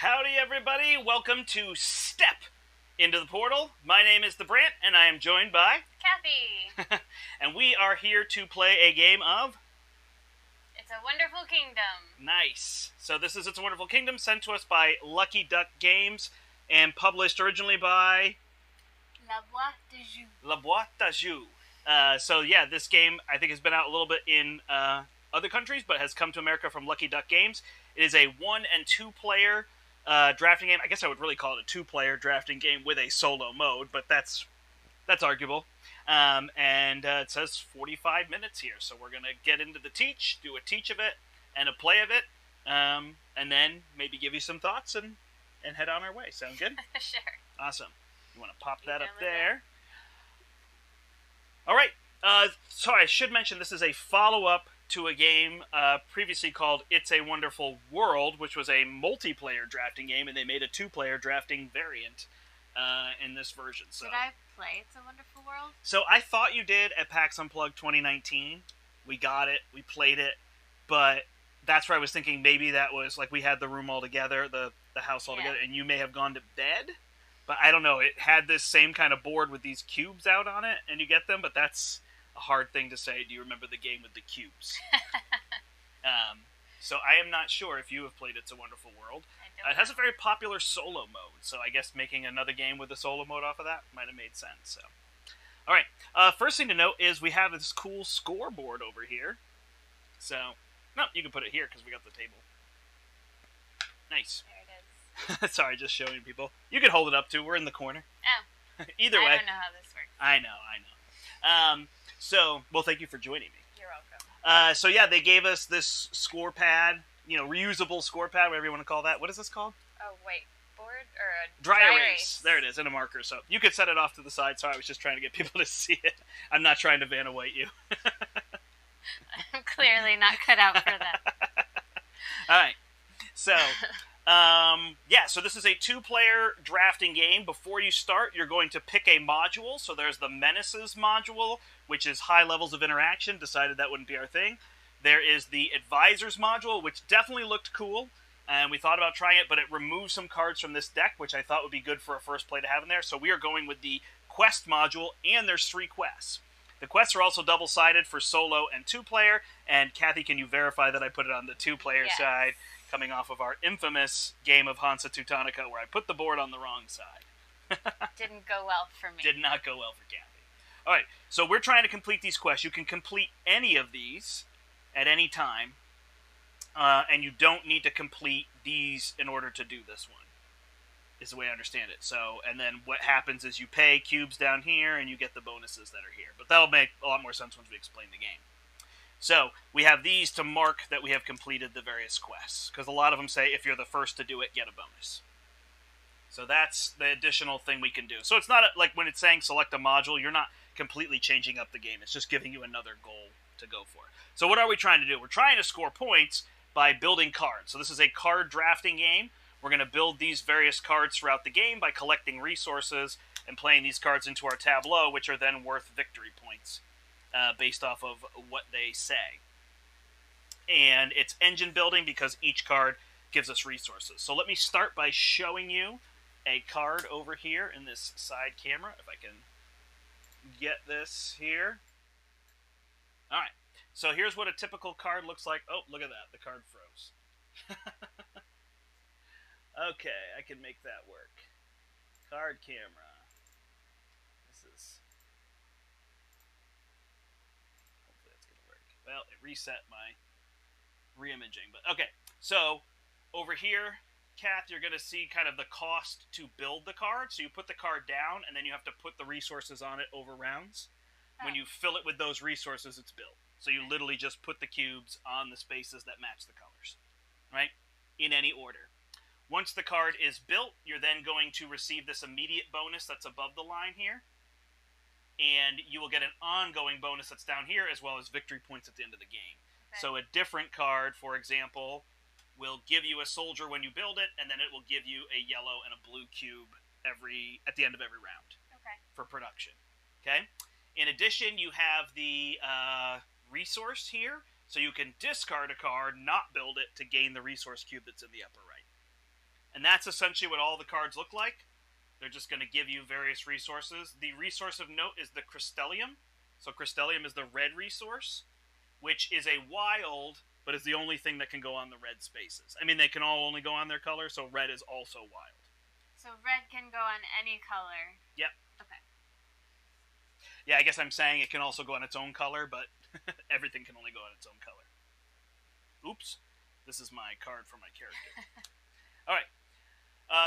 Howdy, everybody. Welcome to Step into the Portal. My name is the Brandt, and I am joined by Kathy. and we are here to play a game of It's a Wonderful Kingdom. Nice. So this is It's a Wonderful Kingdom, sent to us by Lucky Duck Games, and published originally by La Boîte de Jus. La Boîte de Jus. So yeah, this game I think has been out a little bit in other countries, but has come to America from Lucky Duck Games. It is a 1 and 2 player drafting game. I guess I would really call it a 2-player drafting game with a solo mode, but that's arguable. And it says 45 minutes here, so we're gonna get into the teach, do a teach of it and a play of it, and then maybe give you some thoughts and head on our way. Sound good? Sure. Awesome. You want to pop that up there? All right. So I should mention this is a follow-up to a game previously called It's a Wonderful World, which was a multiplayer drafting game, and they made a 2-player drafting variant in this version. So did I play It's a Wonderful World? So I thought you did at PAX Unplugged 2019. We got it. We played it. But that's where I was thinking maybe that was, like, we had the room all together, the house all together, and you may have gone to bed. But I don't know. It had this same kind of board with these cubes out on it, and you get them, but that's a hard thing to say. Do you remember the game with the cubes? So I am not sure if you have played It's a Wonderful World. It has a very popular solo mode, so I guess making another game with a solo mode off of that might have made sense. So, all right. First thing to note is we have this cool scoreboard over here. So, no, you can put it here because we got the table. Nice. There it is. Sorry, just showing people. You can hold it up too. We're in the corner. Oh. Either way. I don't know how this works. I know. So, well, thank you for joining me. You're welcome. So yeah, they gave us this score pad, reusable score pad, whatever you want to call that. What is this called? Oh, wait. Board or a dry erase. There it is, and a marker. So you could set it off to the side. Sorry, I was just trying to get people to see it. I'm not trying to Vanna White you. I'm clearly not cut out for that. All right. So, so this is a 2-player drafting game. Before you start, you're going to pick a module. So there's the Menaces module, which is high levels of interaction. Decided that wouldn't be our thing. There is the Advisors module, which definitely looked cool. And we thought about trying it, but it removes some cards from this deck, which I thought would be good for a first play to have in there. So we are going with the Quest module, and there's 3 quests. The quests are also double-sided for solo and 2-player. And Kathy, can you verify that I put it on the 2-player side? Coming off of our infamous game of Hansa Teutonica, where I put the board on the wrong side. Didn't go well for me. Did not go well for Kathy. All right, so we're trying to complete these quests. You can complete any of these at any time, and you don't need to complete these in order to do this one, is the way I understand it. So, and then what happens is you pay cubes down here, and you get the bonuses that are here. But that'll make a lot more sense once we explain the game. So, we have these to mark that we have completed the various quests, because a lot of them say if you're the first to do it, get a bonus. So that's the additional thing we can do. So it's not like when it's saying select a module, you're not completely changing up the game. It's just giving you another goal to go for. So what are we trying to do? We're trying to score points by building cards. So this is a card drafting game. We're going to build these various cards throughout the game by collecting resources and playing these cards into our tableau, which are then worth victory points. Based off of what they say. And it's engine building because each card gives us resources. So let me start by showing you a card over here in this side camera, if I can get this here. Alright, so here's what a typical card looks like. Oh, look at that, the card froze. Okay, I can make that work. Card camera. This is... Well, it reset my re-imaging, but okay. So, over here, Kath, you're going to see kind of the cost to build the card. So you put the card down, and then you have to put the resources on it over rounds. When you fill it with those resources, it's built. So you literally just put the cubes on the spaces that match the colors, right? In any order. Once the card is built, you're then going to receive this immediate bonus that's above the line here. And you will get an ongoing bonus that's down here, as well as victory points at the end of the game. Okay. So a different card, for example, will give you a soldier when you build it, and then it will give you a yellow and a blue cube at the end of every round. Okay. For production. Okay? In addition, you have the resource here, so you can discard a card, not build it, to gain the resource cube that's in the upper right. And that's essentially what all the cards look like. They're just going to give you various resources. The resource of note is the Crystallium. So Crystallium is the red resource, which is a wild, but is the only thing that can go on the red spaces. I mean, they can all only go on their color, so red is also wild. So red can go on any color. Yep. Okay. Yeah, I guess I'm saying it can also go on its own color, but everything can only go on its own color. Oops. This is my card for my character. All right.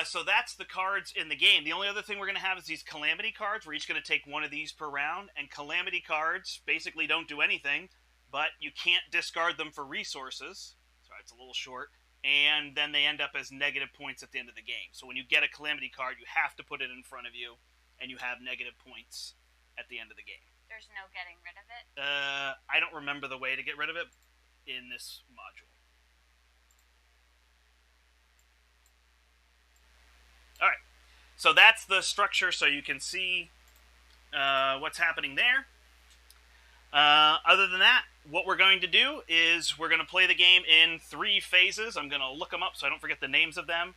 So that's the cards in the game. The only other thing we're going to have is these Calamity cards. We're each going to take one of these per round. And Calamity cards basically don't do anything, but you can't discard them for resources. Sorry, it's a little short. And then they end up as negative points at the end of the game. So when you get a Calamity card, you have to put it in front of you, and you have negative points at the end of the game. There's no getting rid of it? I don't remember the way to get rid of it in this module. Alright, so that's the structure, so you can see what's happening there. Other than that, what we're going to do is we're going to play the game in 3 phases. I'm going to look them up so I don't forget the names of them.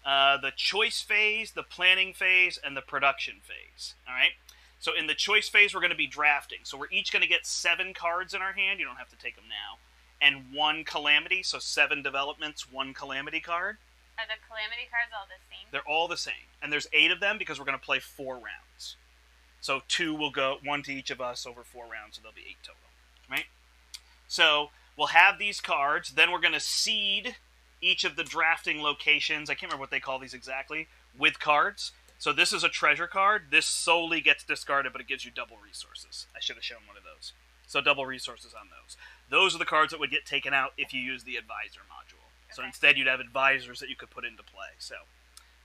The choice phase, the planning phase, and the production phase. Alright, so in the choice phase, we're going to be drafting. So we're each going to get 7 cards in our hand. You don't have to take them now. And 1 calamity, so 7 developments, 1 calamity card. Are the calamity cards all the same? They're all the same. And there's 8 of them because we're going to play 4 rounds. So 2 will go, 1 to each of us over 4 rounds, so there'll be 8 total. Right? So we'll have these cards. Then we're going to seed each of the drafting locations. I can't remember what they call these exactly. With cards. So this is a treasure card. This solely gets discarded, but it gives you double resources. I should have shown one of those. So double resources on those. Those are the cards that would get taken out if you use the advisor module. So instead, you'd have advisors that you could put into play. So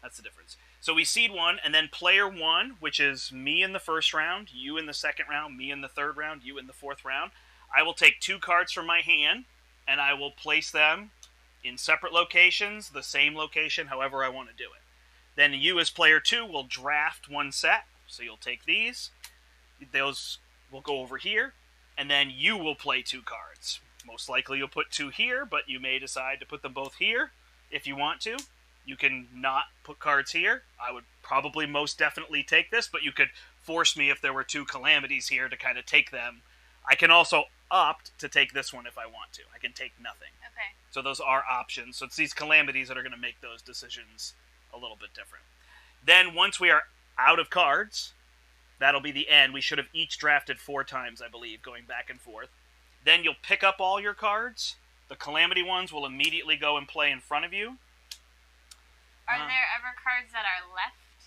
that's the difference. So we seed 1, and then player 1, which is me in the first round, you in the second round, me in the third round, you in the fourth round. I will take 2 cards from my hand, and I will place them in separate locations, the same location, however I want to do it. Then you, as player 2, will draft 1 set. So you'll take these. Those will go over here. And then you will play 2 cards. Most likely you'll put 2 here, but you may decide to put them both here if you want to. You can not put cards here. I would probably most definitely take this, but you could force me if there were 2 calamities here to kind of take them. I can also opt to take this one if I want to. I can take nothing. Okay. So those are options. So it's these calamities that are going to make those decisions a little bit different. Then once we are out of cards, that'll be the end. We should have each drafted 4 times, I believe, going back and forth. Then you'll pick up all your cards. The calamity ones will immediately go and play in front of you. Are there ever cards that are left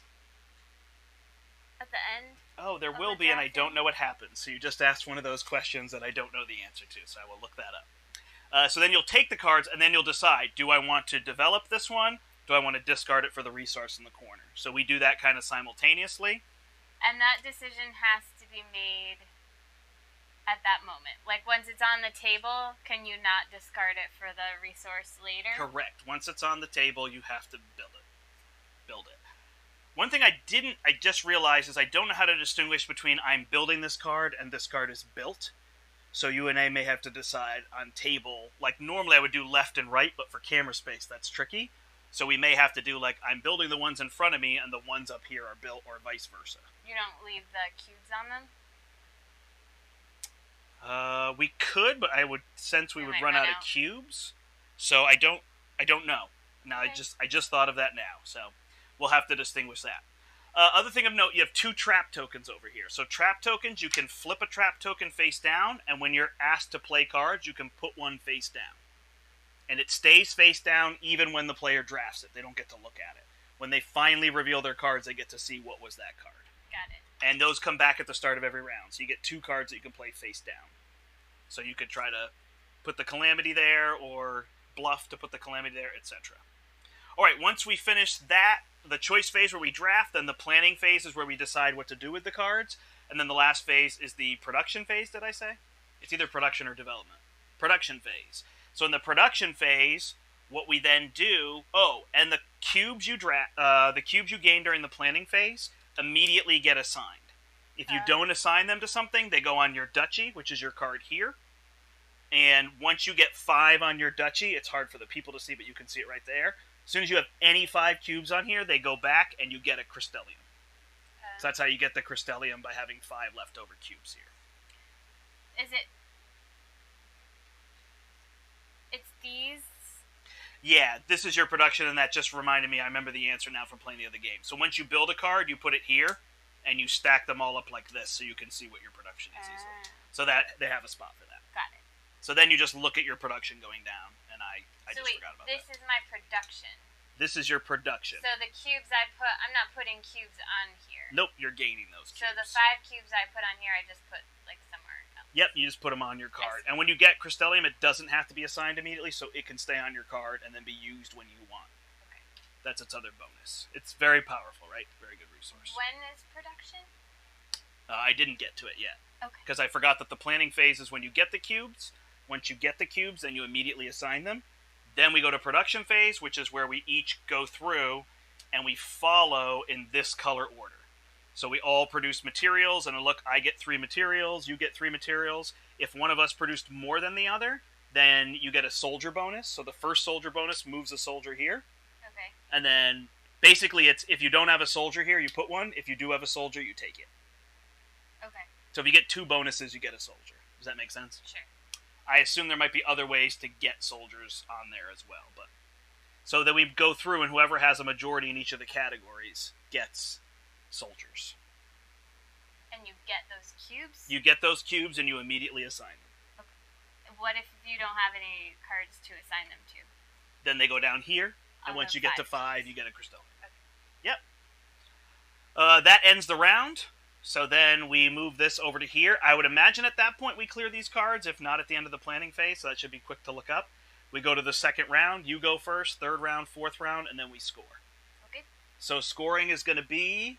at the end? Oh, there will be, and I don't know what happens. So you just asked one of those questions that I don't know the answer to, so I will look that up. So then you'll take the cards, and then you'll decide, do I want to develop this one? Do I want to discard it for the resource in the corner? So we do that kind of simultaneously. And that decision has to be made at that moment. Like, once it's on the table, can you not discard it for the resource later? Correct. Once it's on the table, you have to build it. One thing I just realized is I don't know how to distinguish between I'm building this card and this card is built. So you and I may have to decide on table. Like, normally I would do left and right, but for camera space, that's tricky. So we may have to do, like, I'm building the ones in front of me and the ones up here are built, or vice versa. You don't leave the cubes on them? We could, but I would sense we would run out of cubes. So I don't know. Now okay. I just thought of that now. So we'll have to distinguish that. Other thing of note, you have 2 trap tokens over here. So trap tokens, you can flip a trap token face down, and when you're asked to play cards, you can put one face down. And it stays face down even when the player drafts it. They don't get to look at it. When they finally reveal their cards, they get to see what was that card. Got it. And those come back at the start of every round. So you get 2 cards that you can play face down. So you could try to put the calamity there, or bluff to put the calamity there, etc. Alright, once we finish that, the choice phase where we draft, then the planning phase is where we decide what to do with the cards. And then the last phase is the production phase, did I say? It's either production or development. Production phase. So in the production phase, what we then do... Oh, and the cubes you gain during the planning phase immediately get assigned. If you don't assign them to something, they go on your duchy, which is your card here. And once you get 5 on your duchy, it's hard for the people to see, but you can see it right there. As soon as you have any 5 cubes on here, they go back and you get a Crystallium. So that's how you get the Crystallium, by having 5 leftover cubes here. Is it... It's these? Yeah, this is your production, and that just reminded me, I remember the answer now from playing the other game. So once you build a card, you put it here, and you stack them all up like this so you can see what your production is easily. So that they have a spot for that. Got it. So then you just look at your production going down, and I just forgot about this that. is my production. This is your production. So the cubes I put, I'm not putting cubes on here. Nope, you're gaining those cubes. So the 5 cubes I put on here, I just put like somewhere else. Yep, you just put them on your card. And when you get Crystallium, it doesn't have to be assigned immediately, so it can stay on your card and then be used when you want. Okay. That's its other bonus. It's very powerful, right? Very good resource. When is production? I didn't get to it yet. Okay. Because I forgot that the planning phase is when you get the cubes. Once you get the cubes, then you immediately assign them. Then we go to production phase, which is where we each go through and we follow in this color order. So we all produce materials, and look, I get 3 materials, you get 3 materials. If one of us produced more than the other, then you get a soldier bonus. So the first soldier bonus moves a soldier here. Okay. And then basically it's, if you don't have a soldier here, you put one. If you do have a soldier, you take it. Okay. So if you get 2 bonuses, you get a soldier. Does that make sense? Sure. I assume there might be other ways to get soldiers on there as well, but so that we go through, and whoever has a majority in each of the categories gets soldiers. And you get those cubes? You get those cubes and you immediately assign them. Okay. What if you don't have any cards to assign them to? Then they go down here, and On once the you get to 5 5, cubes. you get a Crystallium. Okay. Yep. That ends the round. So then we move this over to here. I would imagine at that point we clear these cards, if not at the end of the planning phase, so that should be quick to look up. We go to the second round. You go first, third round, fourth round, and then we score. Okay. So scoring is going to be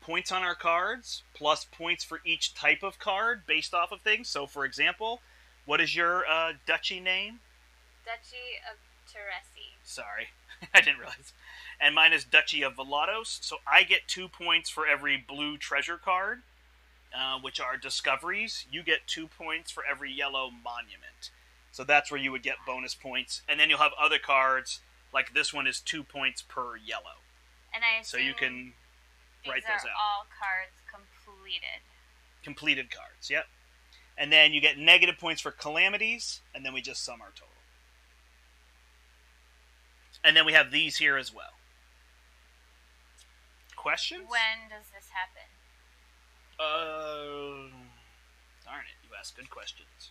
points on our cards, plus points for each type of card based off of things. So, for example, what is your duchy name? Duchy of Teresi. Sorry, I didn't realize. And mine is Duchy of Velados. So I get 2 points for every blue treasure card, which are discoveries. You get 2 points for every yellow monument. So that's where you would get bonus points. And then you'll have other cards, like this one is 2 points per yellow. And I assume so you can write those these are out. all cards completed. Completed cards, yep. And then you get negative points for calamities, and then we just sum our total. And then we have these here as well. Questions? When does this happen? Darn it, you asked good questions.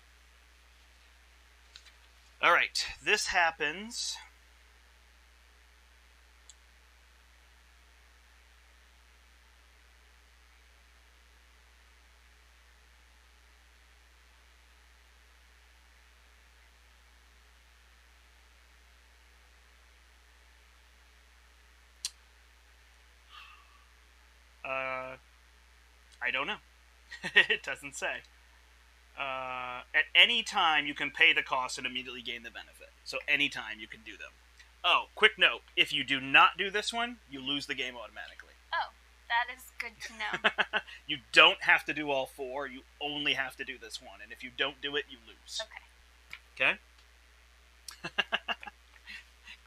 Alright, this happens... I don't know. It doesn't say. At any time, you can pay the cost and immediately gain the benefit. So anytime you can do them. Oh, quick note. If you do not do this one, you lose the game automatically. Oh, that is good to know. You don't have to do all 4. You only have to do this one. And if you don't do it, you lose. Okay. Okay?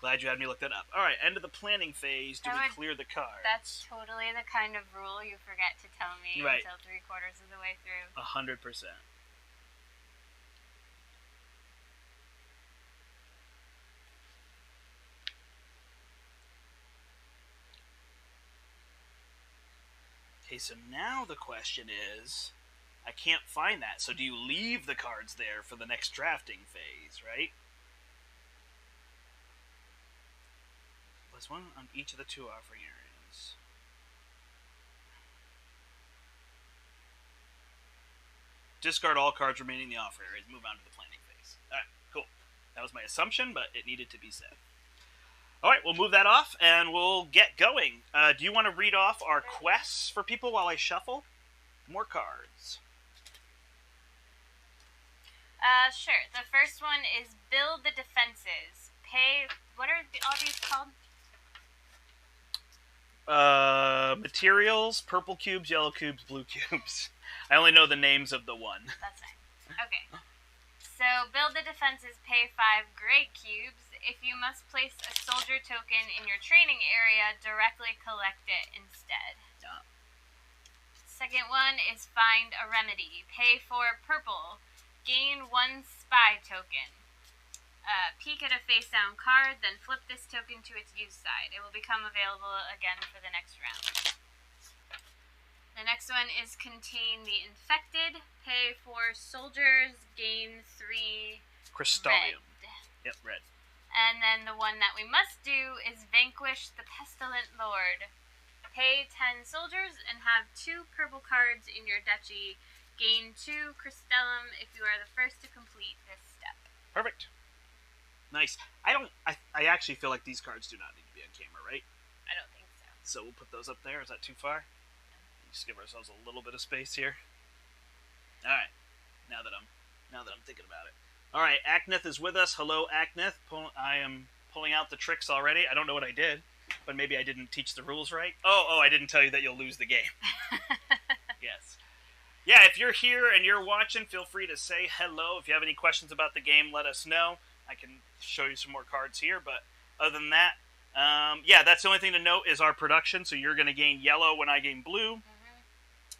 Glad you had me look that up. Alright, end of the planning phase. Do we clear the cards? That's totally the kind of rule you forget to tell me Right. until 3/4 of the way through. 100%. Okay, so now the question is, I can't find that. So do you leave the cards there for the next drafting phase, right? Plus 1 on each of the 2 offering areas. Discard all cards remaining in the offer areas. Move on to the planning phase. Alright, cool. That was my assumption, but it needed to be said. Alright, we'll move that off, and we'll get going. Do you want to read off our quests for people while I shuffle? More cards. Sure. The first one is build the defenses. Pay... What are all these called? Materials, purple cubes, yellow cubes, blue cubes. I only know the names of the one. That's fine. Okay. So build the defenses, pay 5 gray cubes. If you must place a soldier token in your training area, directly collect it instead. Yeah. Second one is find a remedy. Pay 4 purple. Gain 1 spy token. Peek at a face-down card, then flip this token to its used side. It will become available again for the next round. The next one is contain the infected. Pay 4 soldiers, gain 3 Crystallium. red. Yep, red. And then the one that we must do is vanquish the pestilent lord. Pay 10 soldiers and have 2 purple cards in your duchy. Gain 2 crystallum if you are the first to complete this step. Perfect. Nice. I actually feel like these cards do not need to be on camera, right? I don't think so. So we'll put those up there. Is that too far? Just give ourselves a little bit of space here. All right. Now that I'm thinking about it. All right. Akneth is with us. Hello, Akneth. I am pulling out the tricks already. I don't know what I did, but maybe I didn't teach the rules right. Oh, I didn't tell you that you'll lose the game. Yes. Yeah, if you're here and you're watching, feel free to say hello. If you have any questions about the game, let us know. I can show you some more cards here, but other than that, yeah, that's the only thing to note is our production. So you're going to gain yellow when I gain blue.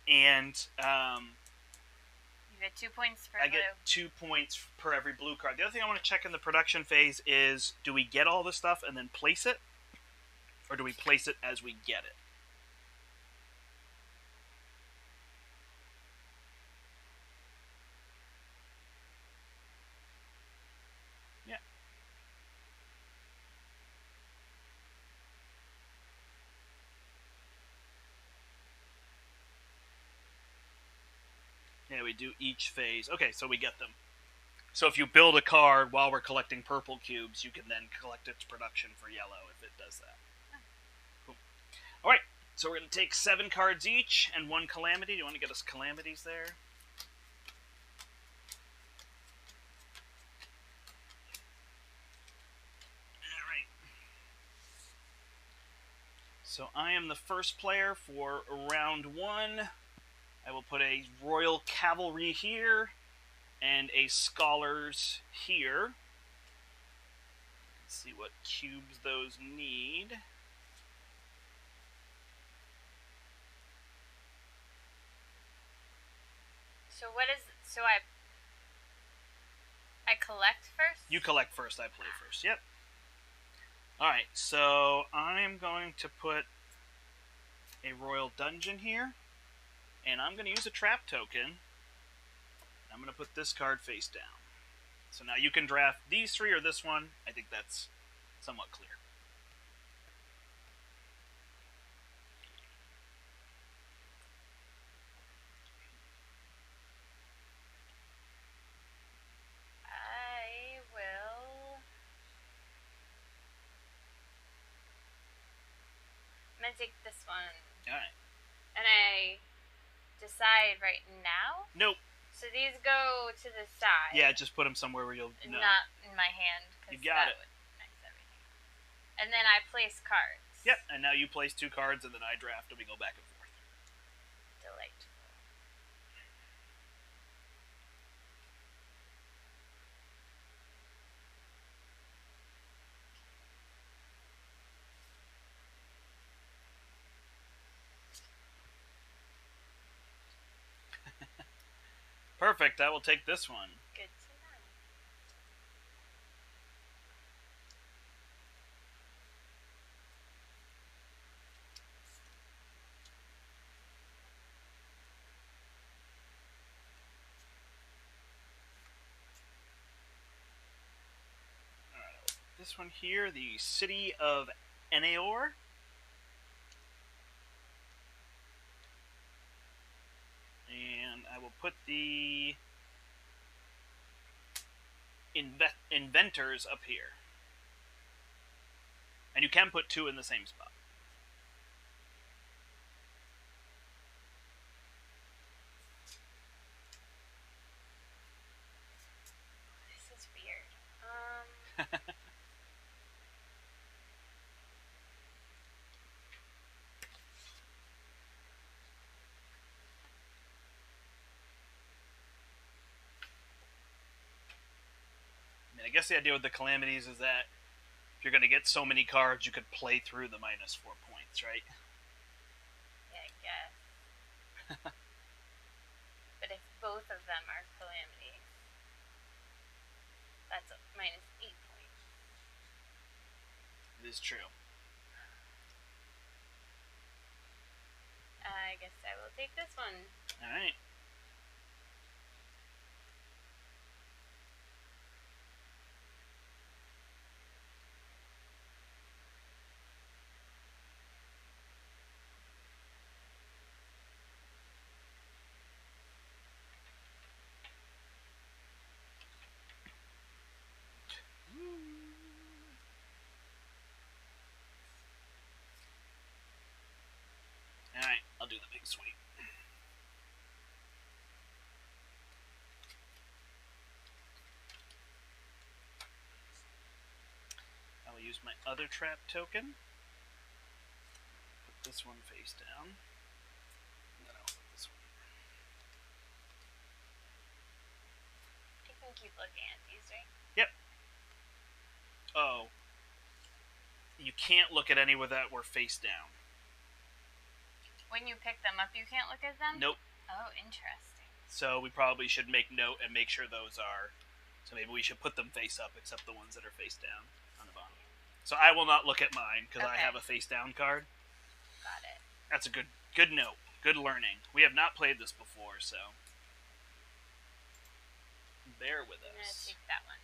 And you get 2 points per I blue. get 2 points per every blue card. The other thing I want to check in the production phase is, do we get all this stuff and then place it? Or do we place it as we get it? Yeah. Yeah, we do each phase. Okay, so we get them. So if you build a card while we're collecting purple cubes, you can then collect its production for yellow if it does that. Cool. All right, so we're going to take 7 cards each and 1 calamity. Do you want to get us calamities there? All right. So I am the first player for round 1. I will put a Royal Cavalry here and a Scholars here. Let's see what cubes those need. So what is... So I collect first? You collect first, I play first. Yep. Alright, so I'm going to put a Royal Dungeon here. And I'm going to use a trap token. I'm going to put this card face down. So now you can draft these 3 or this one. I think that's somewhat clear. I will... I'm going to take this one. Alright. And I decide right now? Nope. So these go to the side. Yeah, just put them somewhere where you'll know. Not in my hand. You got it. Would mix everything up. And then I place cards. Yep, and now you place 2 cards, and then I draft, and we go back and forth. Delightful. Perfect, I will take this one. Good to know. Alright, this one here, the City of Enaor. And I will put the inventors up here. And you can put 2 in the same spot. This is weird. I guess the idea with the calamities is that if you're going to get so many cards, you could play through the -4 points, right? Yeah, I guess. But if both of them are calamities, that's a -8 points. It is true. I guess I will take this one. Alright. Alright, I'll do the big sweep. I will use my other trap token. Put this one face down. And then I'll put this one. I can keep looking at these, right? Yep. Oh. You can't look at any that were face down. When you pick them up, you can't look at them? Nope. Oh, interesting. So we probably should make note and make sure those are... So maybe we should put them face up, except the ones that are face down on the bottom. So I will not look at mine, because I have a face down card. Got it. That's a good note. Good learning. We have not played this before, so... Bear with us. I'm going to take that one.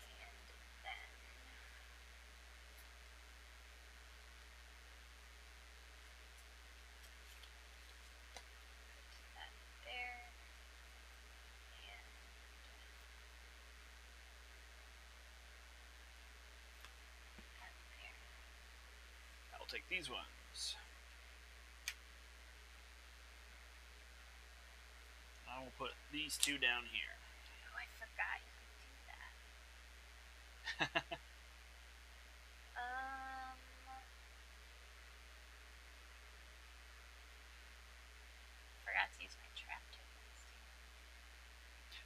And then... that there. And... that there. I'll take these ones. I will put these two down here. Oh, I forgot you could do that. Forgot to use my trap tokens.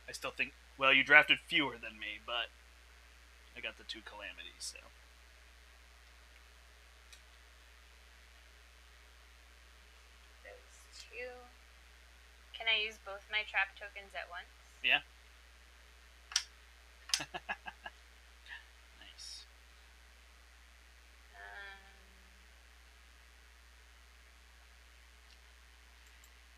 I still think... Well, you drafted fewer than me, but... I got the 2 calamities, so... Those 2. Can I use both my trap tokens at once? Yeah. Nice.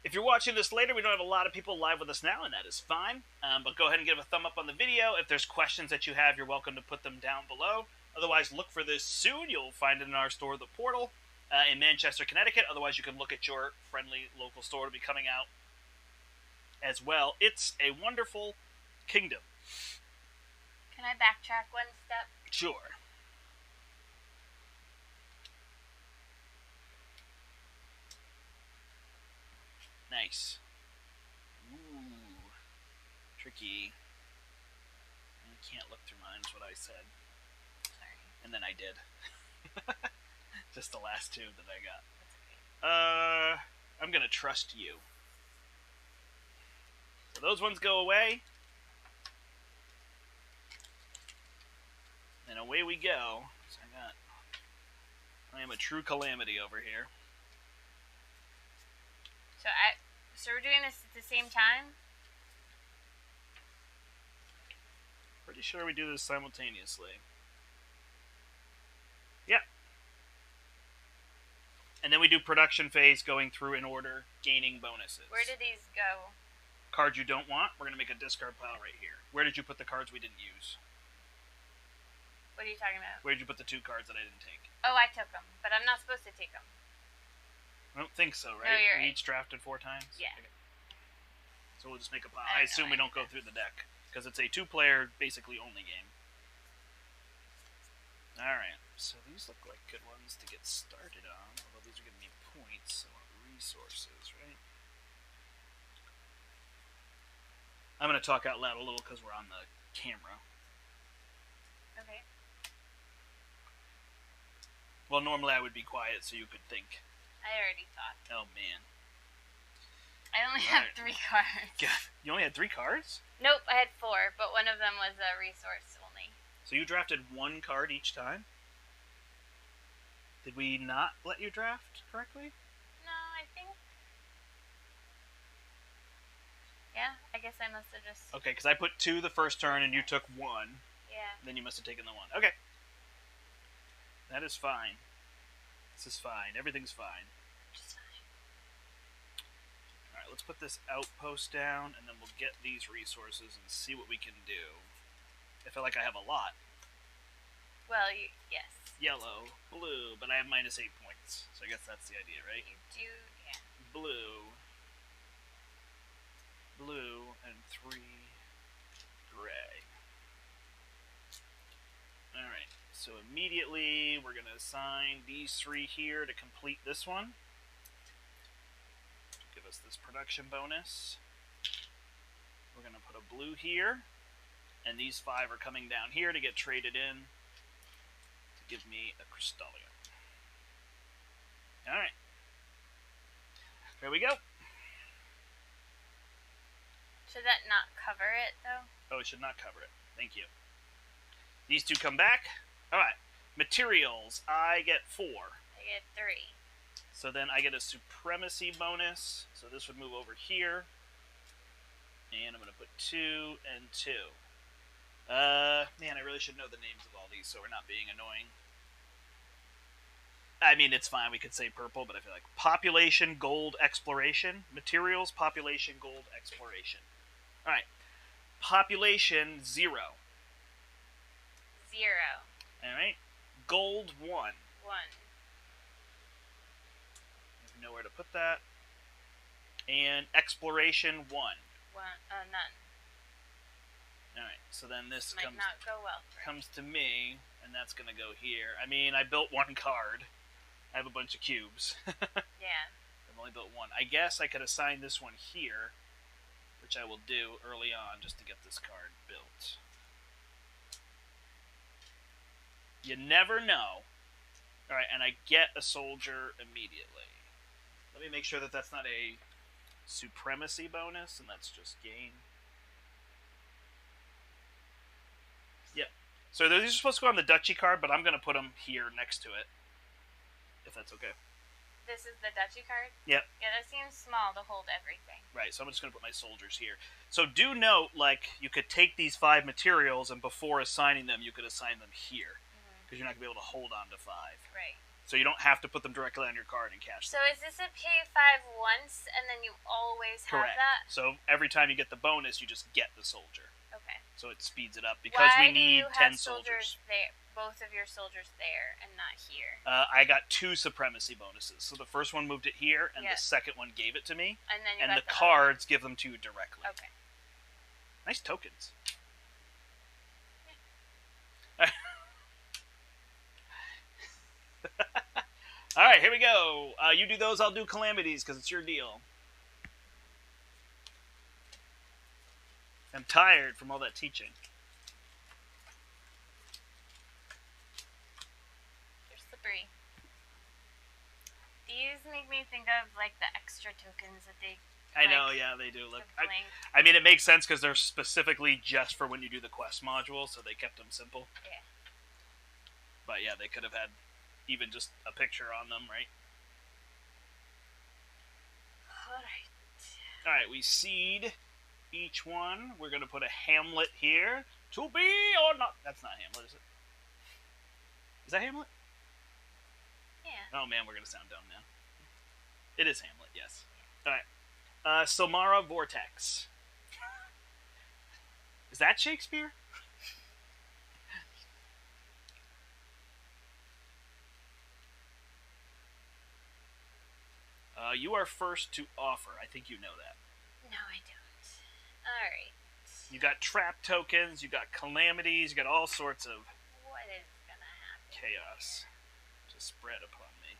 If you're watching this later, we don't have a lot of people live with us now, and that is fine. But go ahead and give a thumb up on the video. If there's questions that you have, you're welcome to put them down below. Otherwise, look for this soon. You'll find it in our store, The Portal, in Manchester, Connecticut. Otherwise, you can look at your friendly local store. It'll be coming out as well. It's a wonderful kingdom. Can I backtrack one step? Sure. Nice. Ooh. Tricky. I can't look through mine, is what I said. Sorry. And then I did. Just the last 2 that I got. That's okay. I'm gonna trust you. So those ones go away. And away we go. So I am a true calamity over here. So we're doing this at the same time? Pretty sure we do this simultaneously. Yep. And then we do production phase, going through in order, gaining bonuses. Where do these go? Cards you don't want, we're going to make a discard pile right here. Where did you put the cards we didn't use? What are you talking about? Where did you put the 2 cards that I didn't take? Oh, I took them, but I'm not supposed to take them. I don't think so, right? No, you're we right. each drafted 4 times? Yeah. Okay. So we'll just make a pile. I assume we don't go through the deck, because it's a 2-player, basically only game. Alright, so these look like good ones to get started on, although these are giving me points, so I want resources, right? I'm going to talk out loud a little because we're on the camera. Okay. Well, normally I would be quiet so you could think. I already thought. Oh, man. I only had 3 cards. God, you only had 3 cards? Nope, I had 4, but one of them was a resource only. So you drafted 1 card each time? Did we not let you draft correctly? No, I think... Yeah, I guess I must have just... Okay, because I put 2 the first turn and you took 1. Yeah. Then you must have taken the 1. Okay. That is fine. This is fine. Everything's fine. Just fine. Alright, let's put this outpost down, and then we'll get these resources and see what we can do. I feel like I have a lot. Well, yes. Yellow, blue, but I have -8 points. So I guess that's the idea, right? You do, yeah. Blue, and 3 gray. Alright, so immediately we're going to assign these 3 here to complete this one. To give us this production bonus. We're going to put a blue here, and these 5 are coming down here to get traded in to give me a Crystallium. Alright. Here we go. Should that not cover it, though? Oh, it should not cover it. Thank you. These 2 come back. Alright. Materials. I get 4. I get 3. So then I get a Supremacy bonus. So this would move over here. And I'm going to put 2 and 2. Man, I really should know the names of all these so we're not being annoying. I mean, it's fine. We could say purple, but I feel like population, gold, exploration. Materials, population, gold, exploration. Alright. Population, 0. 0. Alright. Gold, 1. 1. Know where to put that. And exploration, 1. 1. None. Alright, so then this Might not go well. comes to me, and that's going to go here. I mean, I built 1 card. I have a bunch of cubes. Yeah. I've only built 1. I guess I could assign this one here, which I will do early on just to get this card built. You never know. Alright, and I get a soldier immediately. Let me make sure that that's not a supremacy bonus, and that's just gain. Yep. So these are supposed to go on the duchy card, but I'm going to put them here next to it. If that's okay. This is the duchy card? Yep. Yeah, that seems small to hold everything. Right, so I'm just going to put my soldiers here. So do note, like, you could take these 5 materials, and before assigning them, you could assign them here. Because you're not going to be able to hold on to 5. Right. So you don't have to put them directly on your card and cash them. So is this a pay 5 once, and then you always have Correct. that? So every time you get the bonus, you just get the soldier. Okay. So it speeds it up. Because Why we need do you 10 have soldiers there, both of your soldiers there, and not here? I got 2 supremacy bonuses. So the first one moved it here, and the second one gave it to me. And then you and got the cards give them to you directly. Okay. Nice tokens. Yeah. Alright, here we go. You do those, I'll do calamities, because it's your deal. I'm tired from all that teaching. They're slippery. These make me think of, like, the extra tokens that they... I know, yeah, they do. Look, the I mean, it makes sense because they're specifically just for when you do the quest module, so they kept them simple. Yeah. But yeah, they could have had even just a picture on them, right? Alright. Alright, we seed each one. We're going to put a Hamlet here. To be or not. That's not Hamlet, is it? Is that Hamlet? Yeah. Oh man, we're going to sound dumb now. It is Hamlet, yes. Alright. Silmara Vortex. Is that Shakespeare? You are first to offer. I think you know that. No, I don't. Alright. You got trap tokens, you got calamities, you got all sorts of What is gonna happen? chaos to spread upon me.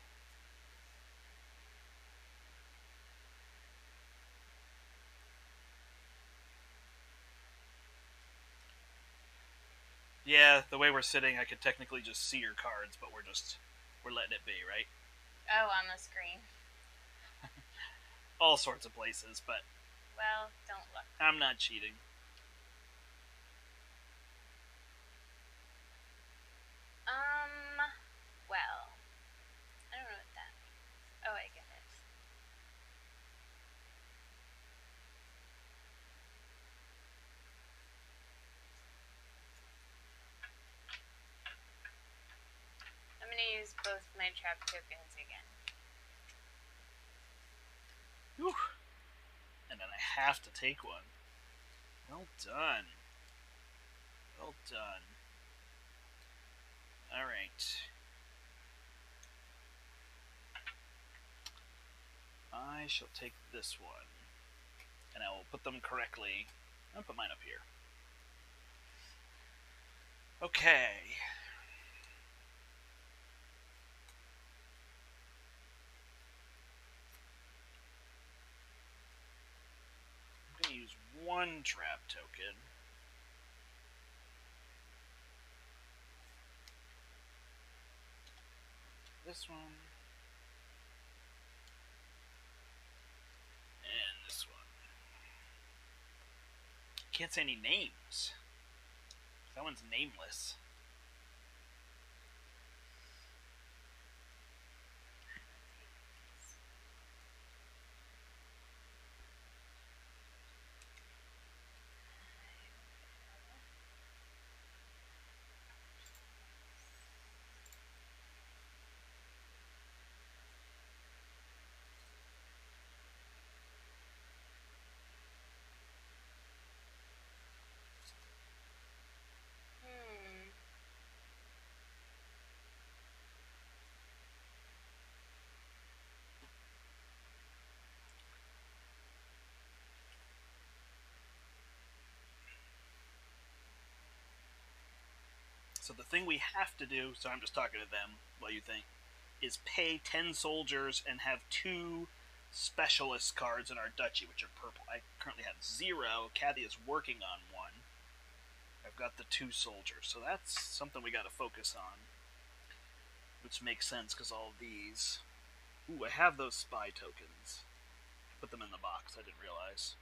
Yeah, the way we're sitting, I could technically just see your cards, but we're letting it be, right? Oh, on the screen. all sorts of places, but Well, don't look. I'm not cheating. Well, I don't know what that means. Oh, I get it. I'm going to use both my trap tokens again. Whew. And then I have to take one. Well done. Well done. Alright. I shall take this one. And I will put them correctly. I'll put mine up here. Okay. I'm going to use one trap token. This one. And this one. Can't say any names. That one's nameless. So the thing we have to do, so I'm just talking to them while you think, is pay 10 soldiers and have 2 specialist cards in our duchy, which are purple. I currently have 0. Kathy is working on 1. I've got the 2 soldiers, so that's something we got to focus on. Which makes sense, because all of these... Ooh, I have those spy tokens. Put them in the box, I didn't realize.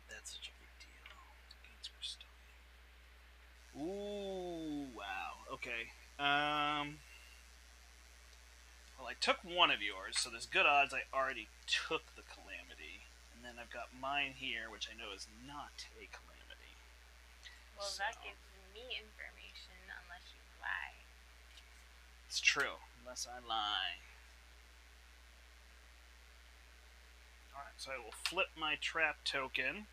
That's such a big deal. Gates Crystalline. Ooh, wow. Okay. Well, I took one of yours, so there's good odds I already took the Calamity. And then I've got mine here, which I know is not a Calamity. Well, so, that gives me information, unless you lie. It's true, unless I lie. Alright, so I will flip my trap token.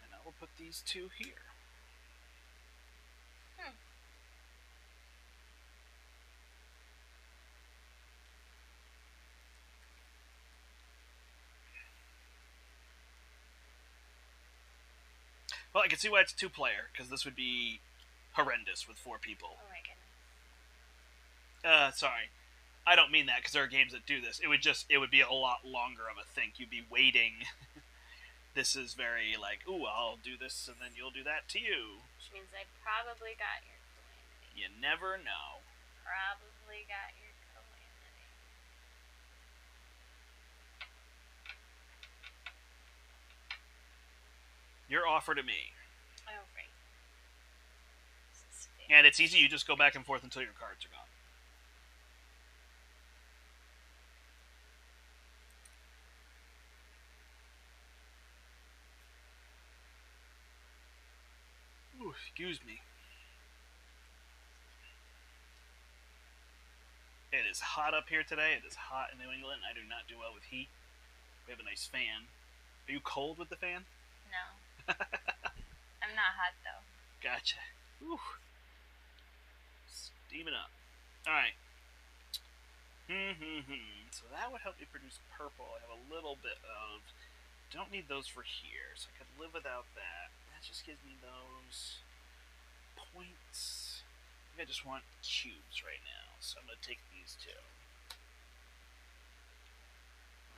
And I will put these 2 here. Well, I can see why it's 2-player, because this would be horrendous with 4 people. Oh my goodness. Sorry. I don't mean that, because there are games that do this. It would be a lot longer of a thing. You'd be waiting. This is very like, ooh, I'll do this, and then you'll do that to you. Which means I probably got your Calamity. You never know. Probably got your Calamity. Your offer to me. Oh, right. And it's easy, you just go back and forth until your cards are gone. Ooh, excuse me. It is hot up here today. It is hot in New England. I do not do well with heat. We have a nice fan. Are you cold with the fan? No. I'm not hot, though. Gotcha. Ooh. Steaming up. Alright. So that would help me produce purple. I have a little bit of... Don't need those for here, so I could live without that. That just gives me those points. I think I just want cubes right now, so I'm going to take these 2.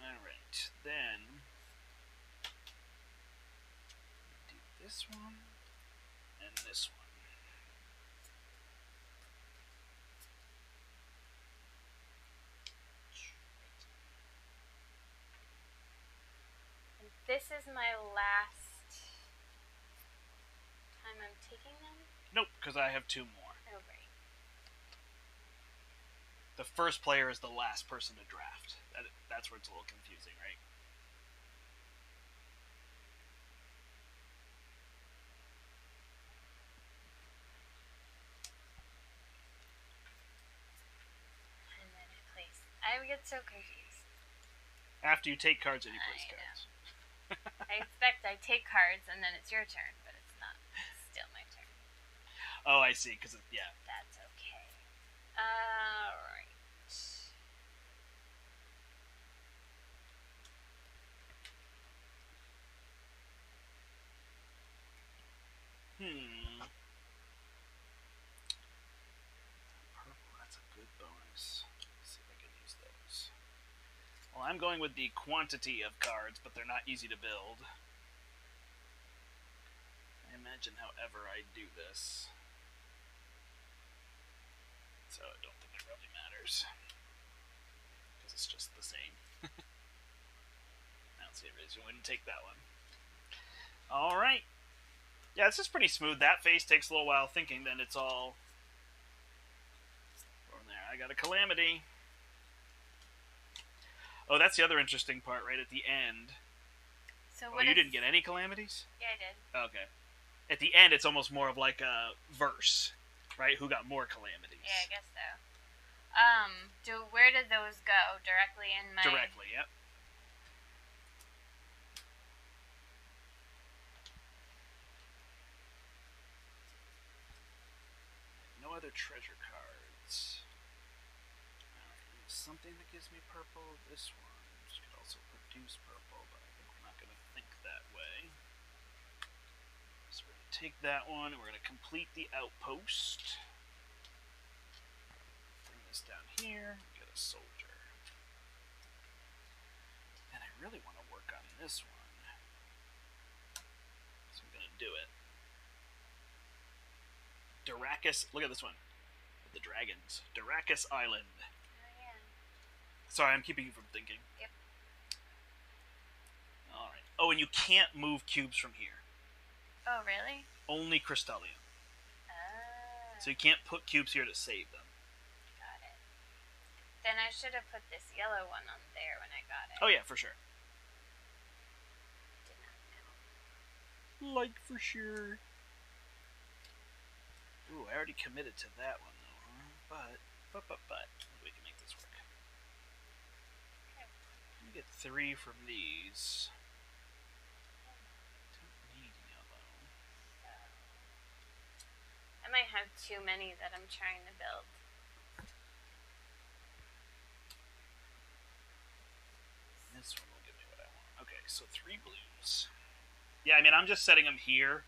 Alright, then... do this one, and this one. And this is my last time I'm taking them? Nope, because I have 2 more. Oh, right. The first player is the last person to draft. That's where it's a little confusing, right? And then I place. I get so confused. After you take cards and you place cards. I expect I take cards and then it's your turn, but it's not. It's still my turn. Oh, I see. Because yeah. That's okay. Alright. Purple, that's a good bonus. Let's see if I can use those. Well, I'm going with the quantity of cards, but they're not easy to build. I imagine however I do this. So I don't think it really matters. Because it's just the same. I don't see a reason we wouldn't take that one. Alright. Yeah, this is pretty smooth. That phase takes a little while thinking, then it's all from there. I got a Calamity. Oh, that's the other interesting part right at the end. So what you didn't get any Calamities? Yeah, I did. Okay. At the end, it's almost more of like a verse, right? Who got more Calamities? Yeah, I guess so. Where did those go? Directly in my... Directly, yep. No other treasure cards. Alright, something that gives me purple. This one, which could also produce purple, but I think we're not going to think that way. So we're going to take that one, and we're going to complete the outpost. Bring this down here, get a soldier. And I really want to work on this one. So I'm going to do it. Daracus, look at this one. The dragons. Daracus Island. Oh, yeah. Sorry, I'm keeping you from thinking. Yep. Alright. Oh, and you can't move cubes from here. Oh, really? Only Crystallium. Ah. So you can't put cubes here to save them. Got it. Then I should have put this yellow one on there when I got it. Oh yeah, for sure. Did not know. Like for sure. Ooh, I already committed to that one though, huh? But we can make this work. Okay. Let me get 3 from these. Don't need yellow. I might have too many that I'm trying to build. This one will give me what I want. Okay, so 3 blues. Yeah, I mean, I'm just setting them here,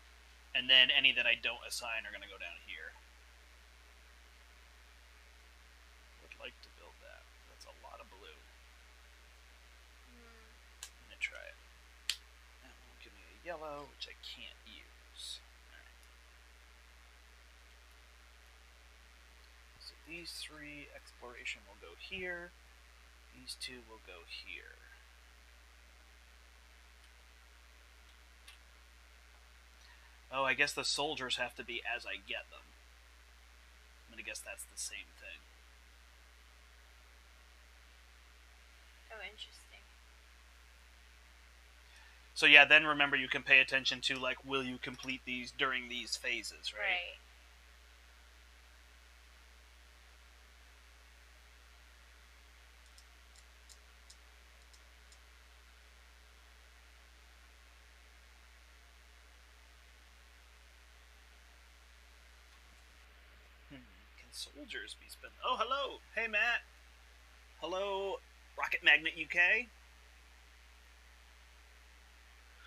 and then any that I don't assign are going to go down here. Would like to build that. That's a lot of blue. I'm going to try it. That will give me a yellow, which I can't use. Alright. So these 3, exploration will go here. These 2 will go here. Oh, I guess the soldiers have to be as I get them. I'm going to guess that's the same thing. Oh, interesting. So yeah, then remember you can pay attention to, like, will you complete these during these phases, right? Right. Can soldiers be spent? Oh, hello! Hey, Matt! Hello, Rocket Magnet UK?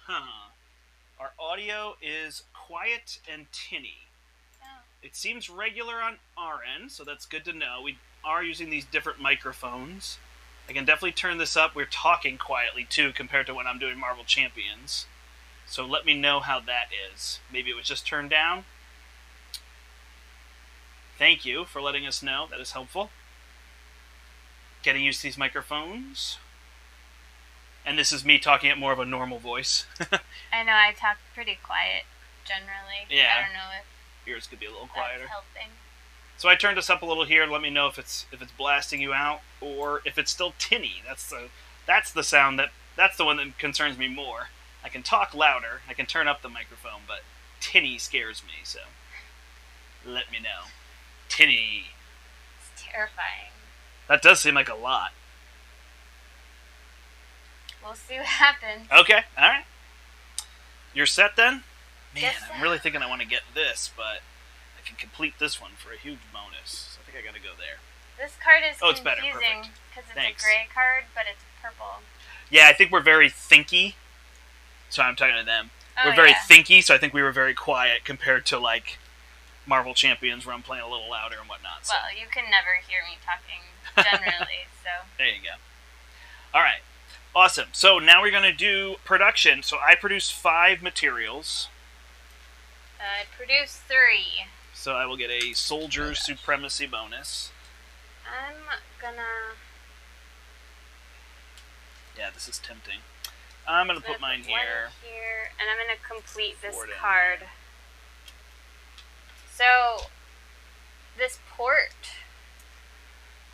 Huh. Our audio is quiet and tinny. Oh. It seems regular on our end, so that's good to know. We are using these different microphones. I can definitely turn this up. We're talking quietly, too, compared to when I'm doing Marvel Champions. So let me know how that is. Maybe it was just turned down? Thank you for letting us know. That is helpful. Getting used to these microphones. And this is me talking at more of a normal voice. I know I talk pretty quiet generally. Yeah. I don't know if yours could be a little quieter. that's helping. So I turned this up a little here. Let me know if it's blasting you out or if it's still tinny. That's the sound that's the one that concerns me more. I can talk louder. I can turn up the microphone, but tinny scares me. So let me know. Tinny. It's terrifying. That does seem like a lot. We'll see what happens. Okay, all right. You're set then? Man, Yes, I'm really thinking I want to get this, but I can complete this one for a huge bonus. So I think I got to go there. This card is Oh, it's better. confusing Perfect. because it's Thanks. a gray card, but it's purple. Yeah, I think we're very thinky. So I'm talking to them. Oh, We're very yeah. thinky, so I think we were very quiet compared to, like, Marvel Champions where I'm playing a little louder and whatnot. So. Well, you can never hear me talking generally, so. There you go. All right. Awesome. So now we're going to do production. So I produced 5 materials. I produced 3. So I will get a Soldier Supremacy bonus. I'm gonna... Yeah, this is tempting. I'm going to put mine one here. here. And I'm gonna complete this 4 down card. here. So, this port...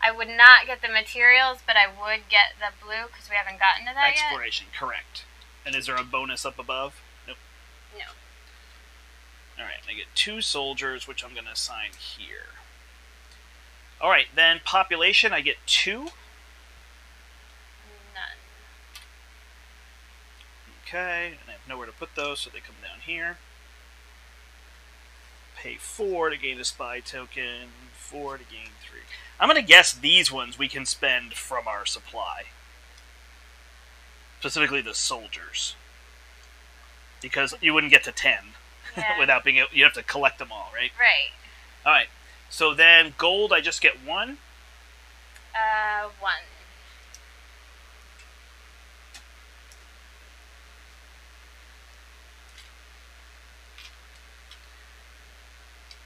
I would not get the materials, but I would get the blue because we haven't gotten to that yet. Exploration, correct. And is there a bonus up above? Nope. No. Alright, I get 2 soldiers, which I'm going to assign here. Alright, then population, I get 2. None. Okay, and I have nowhere to put those, so they come down here. Pay 4 to gain a spy token, 4 to gain 3. I'm going to guess these ones we can spend from our supply. Specifically the soldiers. Because you wouldn't get to 10 Yeah. without being able... You have to collect them all, right? Right. Alright, so then gold, I just get 1. 1.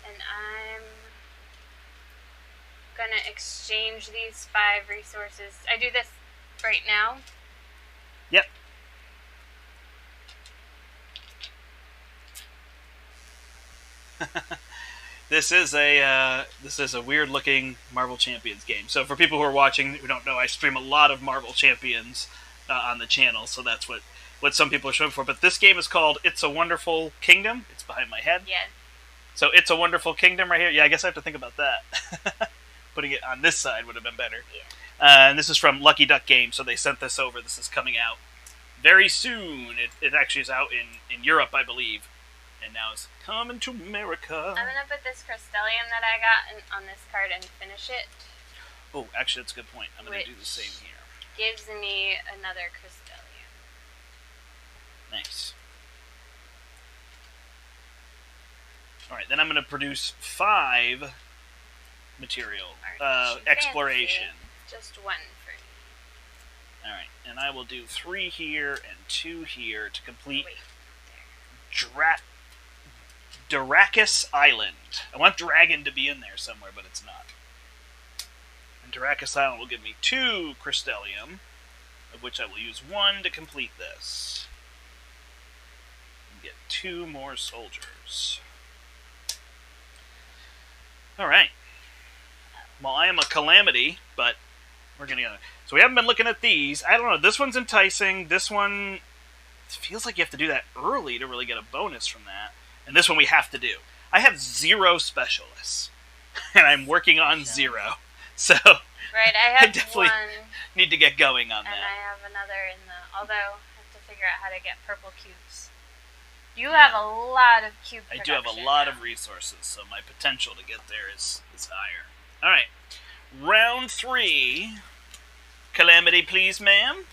And I'm gonna exchange these 5 resources. I do this right now. Yep. This is a weird looking Marvel Champions game. So for people who are watching who don't know, I stream a lot of Marvel Champions on the channel. So that's what some people are showing for. But this game is called It's a Wonderful Kingdom. It's behind my head. Yeah. So It's a Wonderful Kingdom right here. Yeah, I guess I have to think about that. Putting it on this side would have been better. Yeah. And this is from Lucky Duck Games, so they sent this over. This is coming out very soon. It actually is out in Europe, I believe. And now it's coming to America. I'm gonna put this Crystallium that I got on this card and finish it. Oh, actually, that's a good point. I'm going to do the Which- same here. Gives me another Crystallium. Nice. Alright, then I'm going to produce 5 material. Aren't you Exploration. fancy? Just 1 for me. Alright, and I will do 3 here and 2 here to complete Wait, Dracus Island. I want Dragon to be in there somewhere, but it's not. And Dracus Island will give me 2 Crystallium, of which I will use 1 to complete this. And get 2 more soldiers. Alright. Well, I am a calamity, but we're going to... So we haven't been looking at these. I don't know. This one's enticing. This one... It feels like you have to do that early to really get a bonus from that. And this one we have to do. I have 0 specialists. And I'm working on 0. So... Right, I have definitely 1, need to get going on and that. I have another in the... Although, I have to figure out how to get purple cubes. You have a lot of cube I do have a production lot now. of resources, so my potential to get there is higher. Alright. Round 3. Calamity, please, ma'am.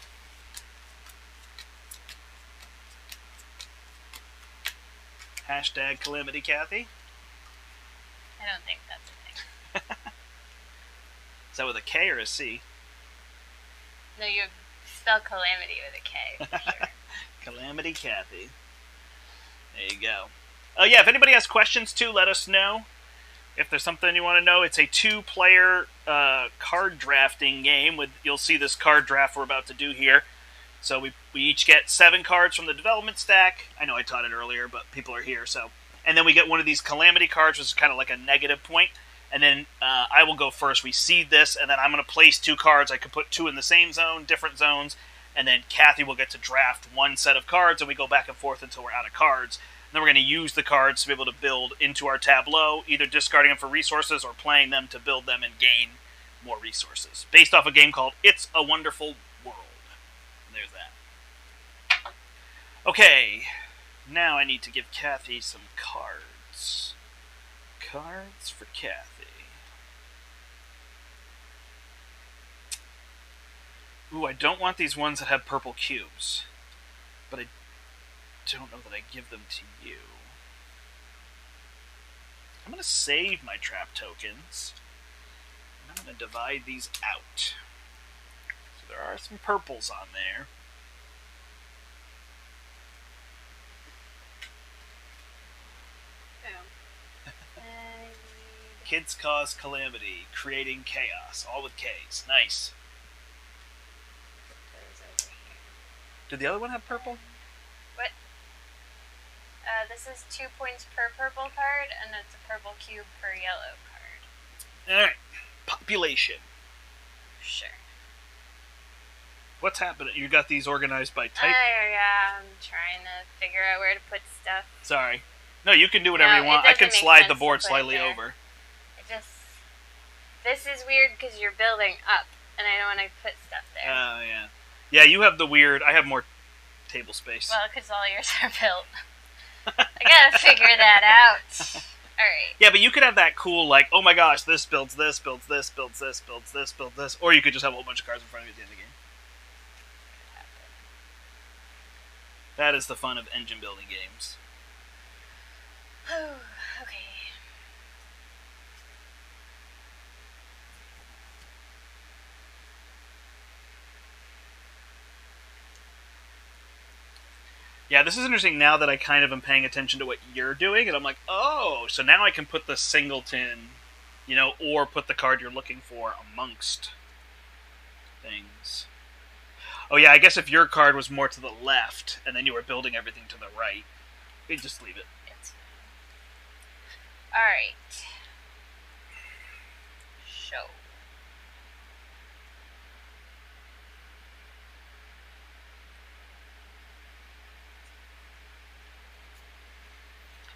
Hashtag Calamity Kathy. I don't think that's a thing. Is that with a K or a C? No, you spell calamity with a K, for sure. Calamity Kathy. There you go. Oh yeah, if anybody has questions too, let us know. if there's something you want to know, it's a 2-player card drafting game. You'll see this card draft we're about to do here. So we each get 7 cards from the development stack. I know I taught it earlier, but people are here, so. And then we get one of these calamity cards, which is kind of like a negative point. And then I will go first. We seed this, and then I'm going to place 2 cards. I could put 2 in the same zone, different zones, and then Kathy will get to draft 1 set of cards, and we go back and forth until we're out of cards. And then we're going to use the cards to be able to build into our tableau, either discarding them for resources or playing them to build them and gain more resources. Based off a game called It's a Wonderful World. And there's that. Okay, now I need to give Kathy some cards. Cards for Kathy. Ooh, I don't want these ones that have purple cubes. But I don't know that I give them to you. I'm going to save my trap tokens. And I'm going to divide these out. So there are some purples on there. Kids cause calamity, creating chaos, all with K's. Nice. Did the other one have purple? What? This is 2 points per purple card, and it's a purple cube per yellow card. Alright. Population. Sure. What's happening? You got these organized by type? Yeah, I'm trying to figure out where to put stuff. Sorry. No, you can do whatever you want. I can slide the board slightly over. This is weird because you're building up, and I don't want to put stuff there. Oh, yeah. Yeah, you have the weird... I have more table space. Well, because all yours are built. I gotta figure that out. Alright. Yeah, but you could have that cool, like, oh my gosh, this builds this, builds this, builds this, builds this, builds this. Or you could just have a whole bunch of cards in front of you at the end of the game. That is the fun of engine building games. Okay. Yeah, this is interesting now that I kind of am paying attention to what you're doing, and I'm like, oh, so now I can put the singleton, or put the card you're looking for amongst things. Oh yeah, I guess if your card was more to the left, and then you were building everything to the right, you'd just leave it. It's fine. Alright. Show.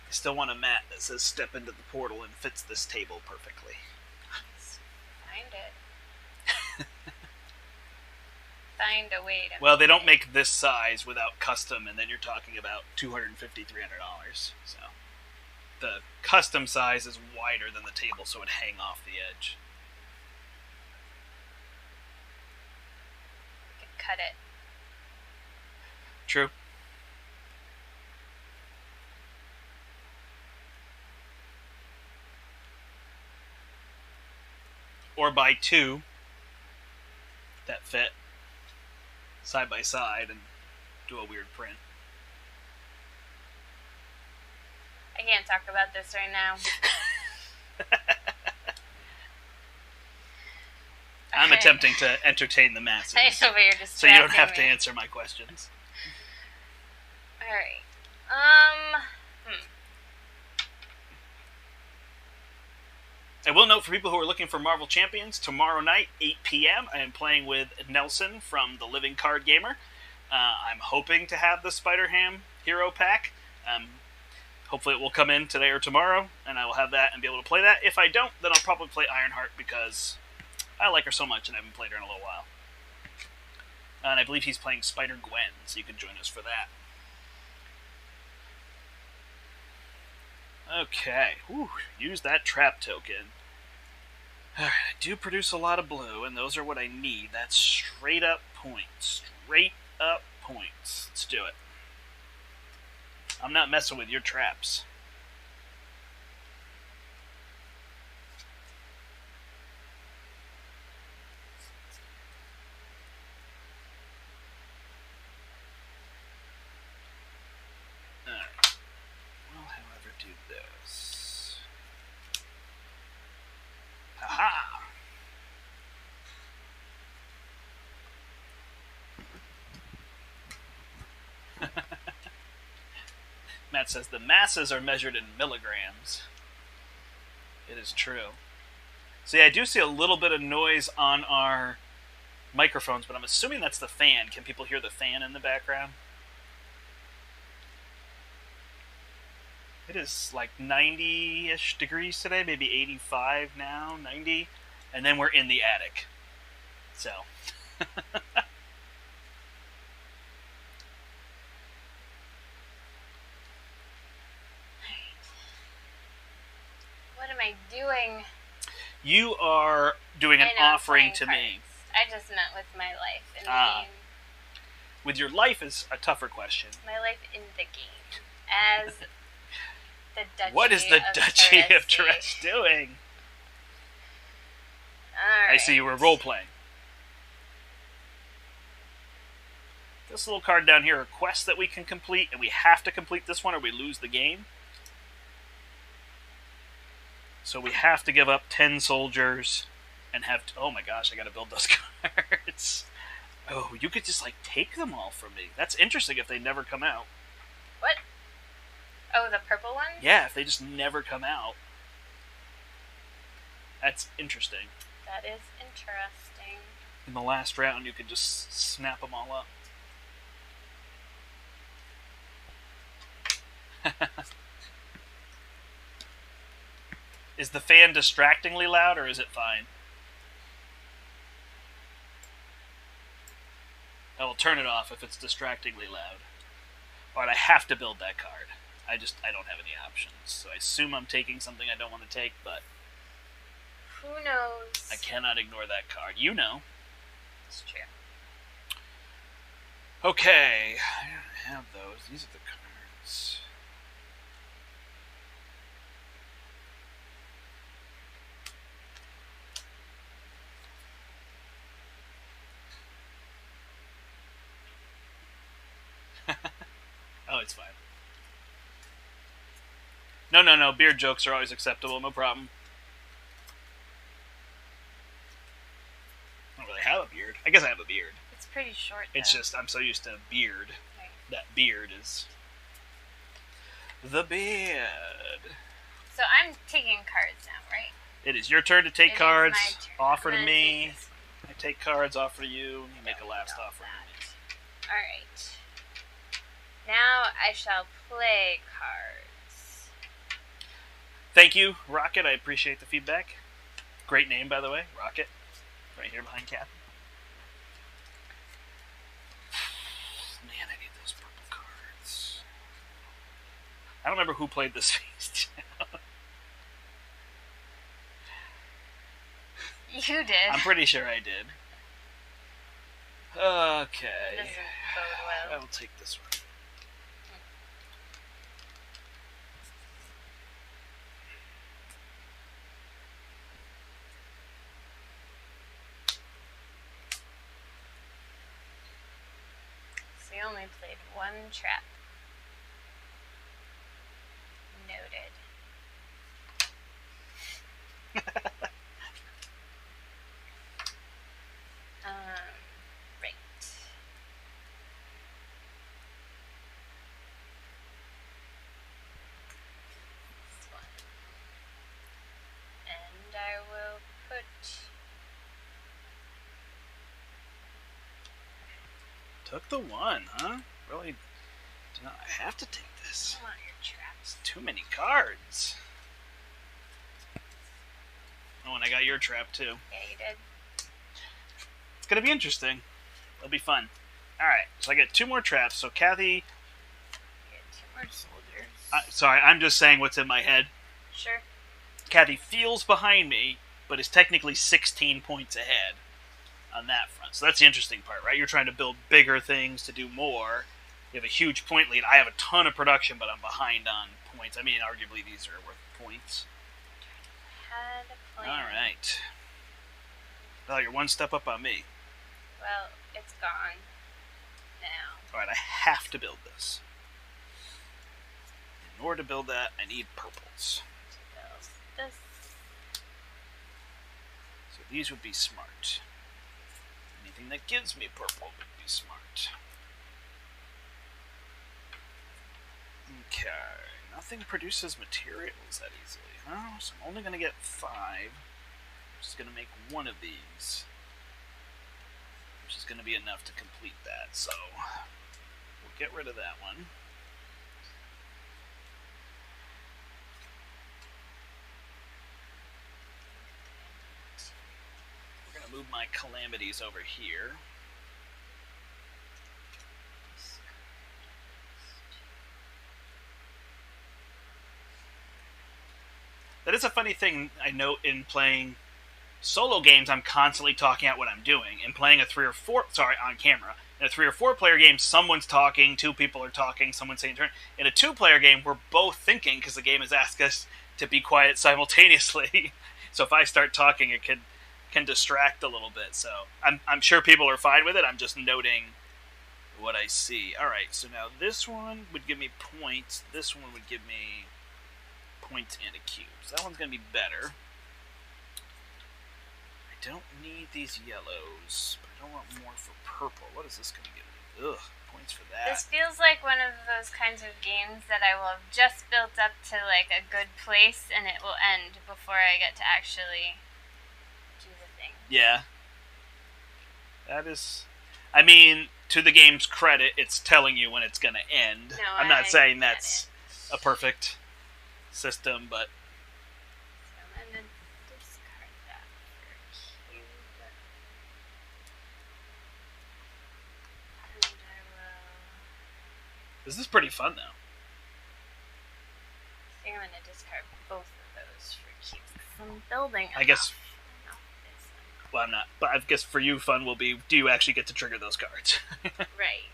I still want a mat that says step into the portal and fits this table perfectly. Find it. Find a way to... Well, they don't make this size without custom, and then you're talking about $250, $300. So the custom size is wider than the table, so it would hang off the edge. We could cut it. True. Or buy 2 that fit side by side and do a weird print. I can't talk about this right now. I'm attempting to entertain the masses. I know, but you're distracting so you don't have me. to answer my questions. Alright. I will note for people who are looking for Marvel Champions, tomorrow night, 8 p.m., I am playing with Nelson from The Living Card Gamer. I'm hoping to have the Spider-Ham Hero Pack. Hopefully it will come in today or tomorrow, and I will have that and be able to play that. If I don't, then I'll probably play Ironheart because I like her so much and I haven't played her in a little while. And I believe he's playing Spider-Gwen, so you can join us for that. Okay, whew, use that trap token. Alright, I do produce a lot of blue, and those are what I need. That's straight up points. Straight up points. Let's do it. I'm not messing with your traps. Matt says the masses are measured in milligrams. It is true. So yeah, I do see a little bit of noise on our microphones, but I'm assuming that's the fan. Can people hear the fan in the background? It is like 90-ish degrees today, maybe 85 now, 90, and then we're in the attic. So. What am I doing? You are doing an offering to cards. me. I just meant with my life in the game. With your life is a tougher question. My life in the game. As the Duchy What is the Duchy of Teresti Teresti doing? Alright. I see you were role-playing. This little card down here are quests that we can complete, and we have to complete this one or we lose the game. So we have to give up 10 soldiers and have... oh my gosh, I gotta build those cards. Oh, you could just, like, take them all from me. That's interesting if they never come out. What? Oh, the purple ones? Yeah, if they just never come out. That's interesting. That is interesting. In the last round, you could just snap them all up. Is the fan distractingly loud, or is it fine? I will turn it off if it's distractingly loud. Alright, I have to build that card. I don't have any options. So I assume I'm taking something I don't want to take, but... who knows? I cannot ignore that card. You know. It's true. Okay. I don't have those. These are the cards. Oh, it's fine. No. Beard jokes are always acceptable. No problem. I don't really have a beard. I guess I have a beard. It's pretty short, though. It's just, I'm so used to beard. Right. That beard is... the beard. So I'm taking cards now, right? It is your turn to take cards. It is my turn. Offer I'm to gonna me. take this one. I take cards, offer to you. You make a last offer to me. Alright. Now I shall play cards. Thank you, Rocket. I appreciate the feedback. Great name, by the way. Rocket. Right here behind Cap. Man, I need those purple cards. I don't remember who played this face down. You did. I'm pretty sure I did. Okay. It doesn't bode well. I'll take this one. So you only played one trap. Noted. Right. This one. And I will put... Took the one, huh? Really? Do not I have to take this? I want your traps. Too many cards. Oh, and I got your trap too. Yeah, you did. It's gonna be interesting. It'll be fun. Alright, so I get 2 more traps. So Kathy... You get 2 more soldiers. Sorry, I'm just saying what's in my head. Sure. Kathy feels behind me, but is technically 16 points ahead on that front. So that's the interesting part, right? You're trying to build bigger things to do more. You have a huge point lead. I have a ton of production, but I'm behind on points. I mean, arguably these are worth points. Had a plan. Alright. Well, you're one step up on me. Well, it's gone now. Alright, I have to build this. In order to build that, I need purples. This. So these would be smart. Anything that gives me purple would be smart. Okay. Nothing produces materials that easily. Oh, so I'm only going to get 5. Which is going to make one of these. Which is going to be enough to complete that. So we'll get rid of that one. We're going to move my calamities over here. That is a funny thing I note in playing solo games. I'm constantly talking out what I'm doing. In playing a 3 or 4, on camera. In a 3 or 4 player game, someone's talking, 2 people are talking, someone's saying turn. In a 2 player game, we're both thinking because the game has asked us to be quiet simultaneously. So if I start talking, it can distract a little bit. So I'm sure people are fine with it. I'm just noting what I see. All right, so now this one would give me points. This one would give me points and a cube. So that one's going to be better. I don't need these yellows, but I don't want more for purple. What is this going to give me? Ugh, points for that. This feels like one of those kinds of games that I will have just built up to like a good place, and it will end before I get to actually do the thing. Yeah. That is... I mean, to the game's credit, it's telling you when it's going to end. No, I'm not saying that's a perfect system, but... So I'm going to discard that for cube. And I will... This is pretty fun, though. I think I'm going to discard both of those for cubes. I'm building I guess... enough this one. Well, I'm not. But I guess for you, fun will be, do you actually get to trigger those cards? Right.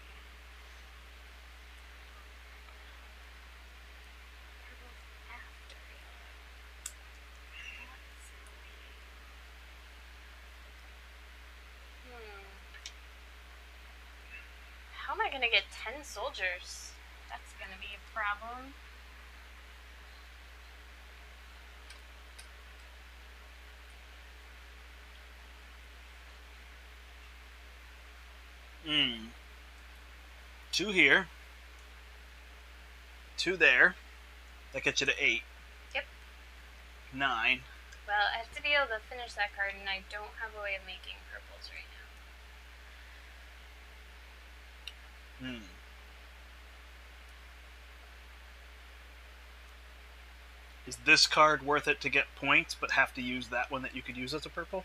How am I going to get 10 soldiers? That's going to be a problem. Hmm. 2 here. 2 there. That gets you to 8. Yep. 9. Well, I have to be able to finish that card, and I don't have a way of making purples right now. Hmm. Is this card worth it to get points, but have to use that one that you could use as a purple?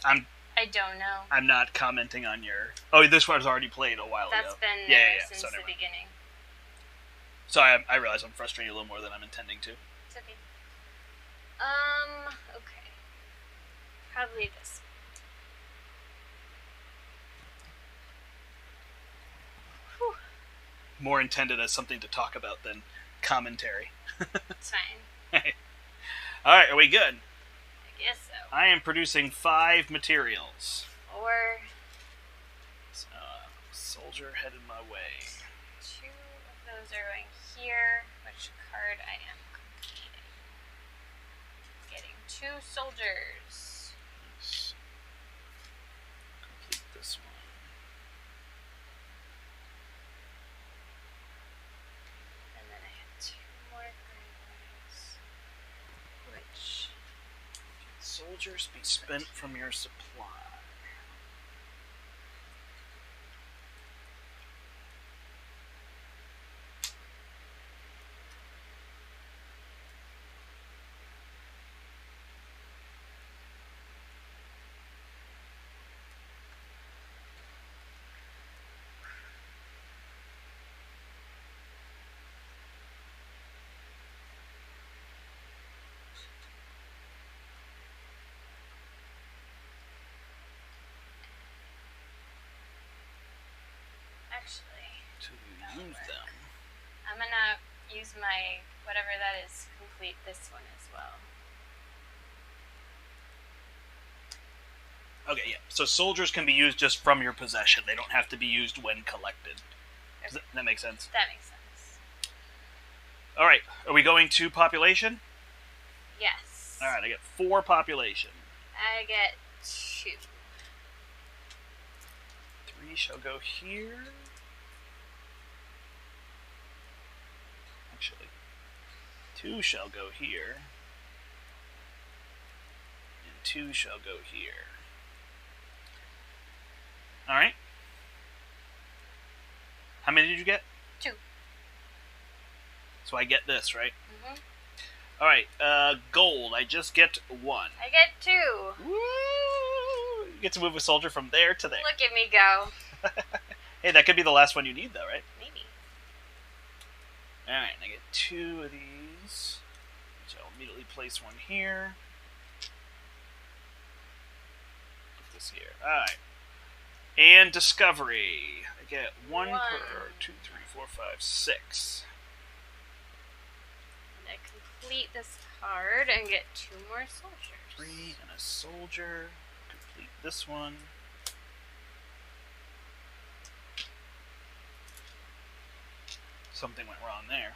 I don't know. I'm not commenting on your... Oh, this one's already played a while That's ago. been there since So the beginning. So I realize I'm frustrating you a little more than I'm intending to. It's okay. Okay. Probably this. Whew. More intended as something to talk about than commentary. It's fine. Alright, are we good? I guess so. I am producing 5 materials. 4. So, soldier headed my way. 2 of those are going here. Which card I am completing? Getting 2 soldiers. Nice. Complete this one. And then I have 2 more cards. Which... Soldiers be spent from your supply. Actually, To use them. I'm gonna use my whatever that is to complete this one as well. Okay, yeah. So soldiers can be used just from your possession. They don't have to be used when collected. Okay. Does that make sense? That makes sense. Alright, are we going to population? Yes. Alright, I get 4 population. I get 2. 3 shall go here. 2 shall go here. And 2 shall go here. Alright. How many did you get? 2. So I get this, right? Mm-hmm. Alright, gold. I just get 1. I get 2. Woo! You get to move a soldier from there to there. Look at me go. Hey, that could be the last one you need, though, right? Maybe. Alright, and I get 2 of these. So I'll immediately place one here. Put this here. Alright. And discovery. I get 1 per 2, 3, 4, 5, 6. And I complete this card and get 2 more soldiers. 3 and a soldier. Complete this one. Something went wrong there.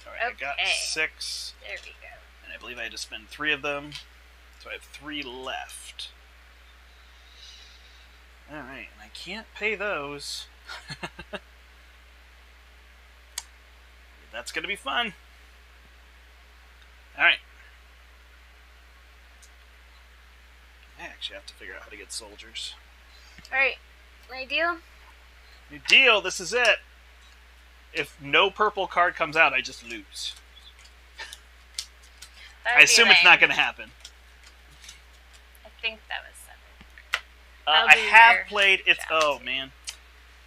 Alright, Okay. I got 6. There we go. And I believe I had to spend 3 of them. So I have 3 left. Alright, and I can't pay those. That's going to be fun. Alright. I actually have to figure out how to get soldiers. Alright, my deal? New deal, this is it. If no purple card comes out, I just lose. I assume it's not going to happen. I think that was 7. I have played It's... Oh, man.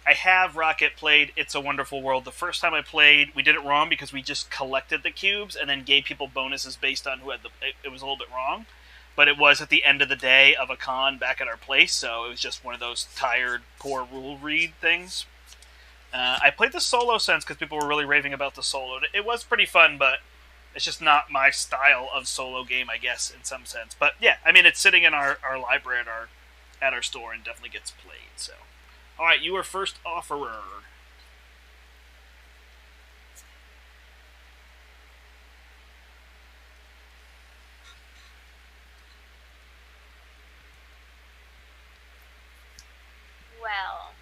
I have Rocket played It's a Wonderful World. The first time I played, we did it wrong because we just collected the cubes and then gave people bonuses based on who had the... It was a little bit wrong. But it was at the end of the day of a con back at our place, so it was just one of those tired, poor rule read things. I played the solo sense because people were really raving about the solo. It was pretty fun, but it's just not my style of solo game, I guess, in some sense. But yeah, I mean, it's sitting in our library at our store and definitely gets played. So, all right, you are first offerer. Well,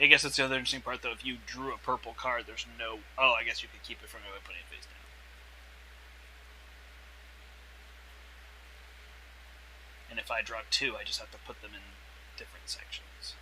I guess that's the other interesting part, though. If you drew a purple card, there's no... Oh, I guess you could keep it from putting it face down. And if I draw 2, I just have to put them in different sections.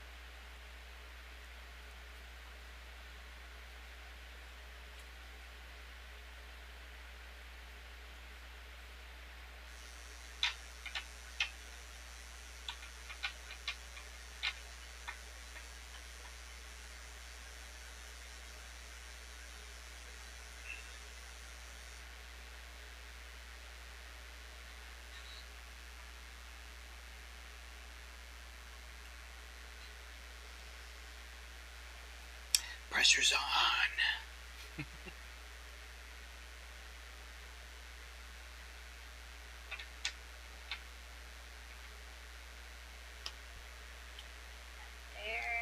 Pressure's on.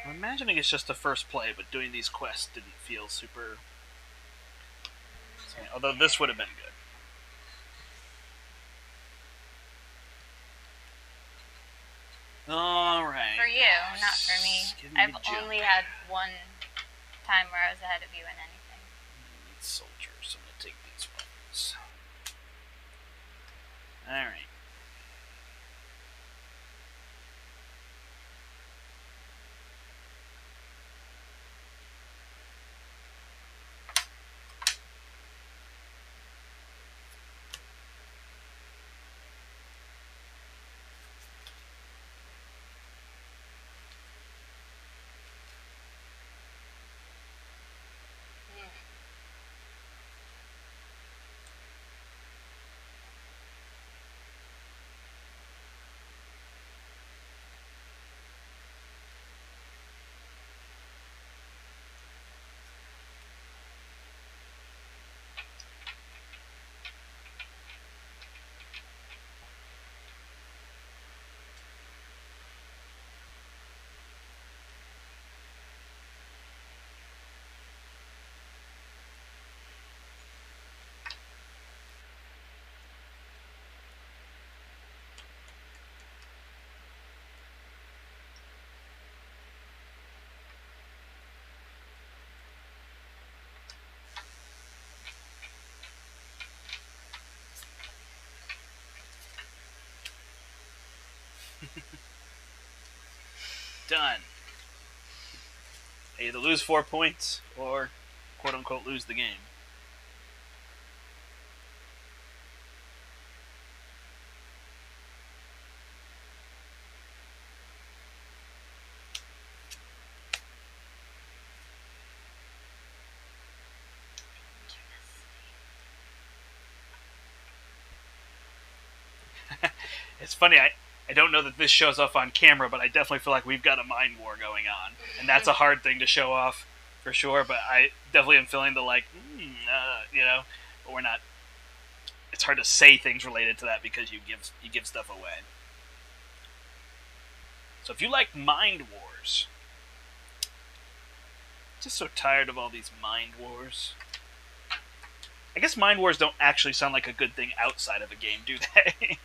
I'm imagining it's just the first play, but doing these quests didn't feel super... Although this would have been good. Alright. for you, not for me. I've only had one time where I was ahead of you in anything. I need soldiers. I'm going to take these ones. Alright. Done. I either lose 4 points or, quote unquote, lose the game. It's funny, I don't know that this shows off on camera, but I definitely feel like we've got a mind war going on. And that's a hard thing to show off, for sure, but I definitely am feeling the, like, you know, but we're not... It's hard to say things related to that because you give stuff away. So if you like Mind Wars... Just so tired of all these Mind Wars. I guess Mind Wars don't actually sound like a good thing outside of a game, do they?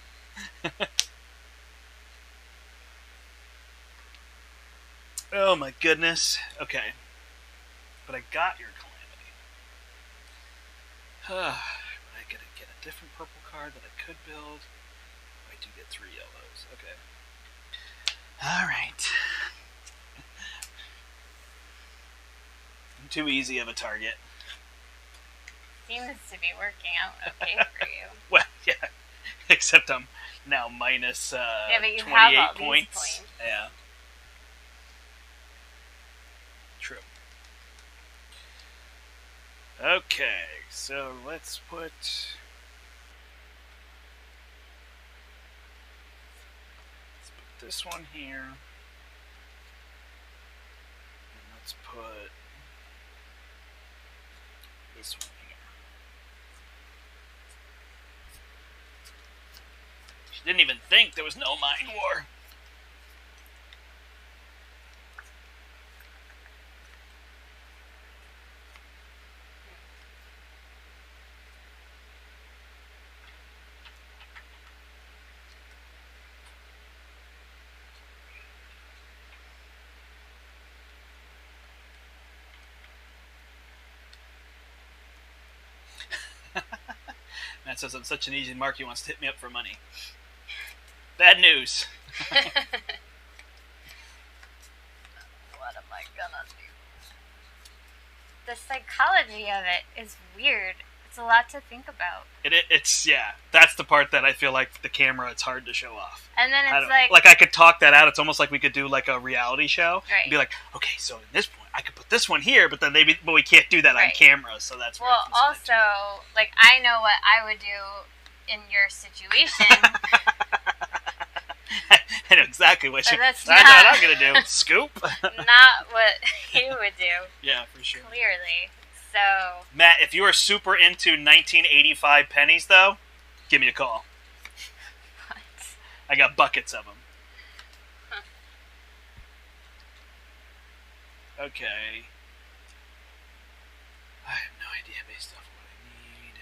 Oh my goodness. Okay. But I got your Calamity. I gotta get a different purple card that I could build. I do get 3 yellows. Okay. Alright. I'm too easy of a target. Seems to be working out okay for you. Well, yeah. Except I'm now minus yeah, but you 28 have all points. These points. Yeah. True. Okay, so let's put this one here. And let's put this one here. She didn't even think there was no Mind War. Matt says I'm such an easy mark he wants to hit me up for money. Bad news. What am I gonna do? The psychology of it is weird. It's a lot to think about. It's yeah. That's the part that I feel like the camera, it's hard to show off. And then it's like I could talk that out. It's almost like we could do like a reality show. Right. And be like, okay, so in this point, I could put this one here, but then but we can't do that on camera. So that's where well. Also, like I know what I would do in your situation. I know exactly what you. That's what I'm gonna do. Scoop. Not what you would do. Yeah, for sure. Clearly. So Matt, if you are super into 1985 pennies, though, give me a call. What? I got buckets of them. Huh. Okay. I have no idea based off what I need.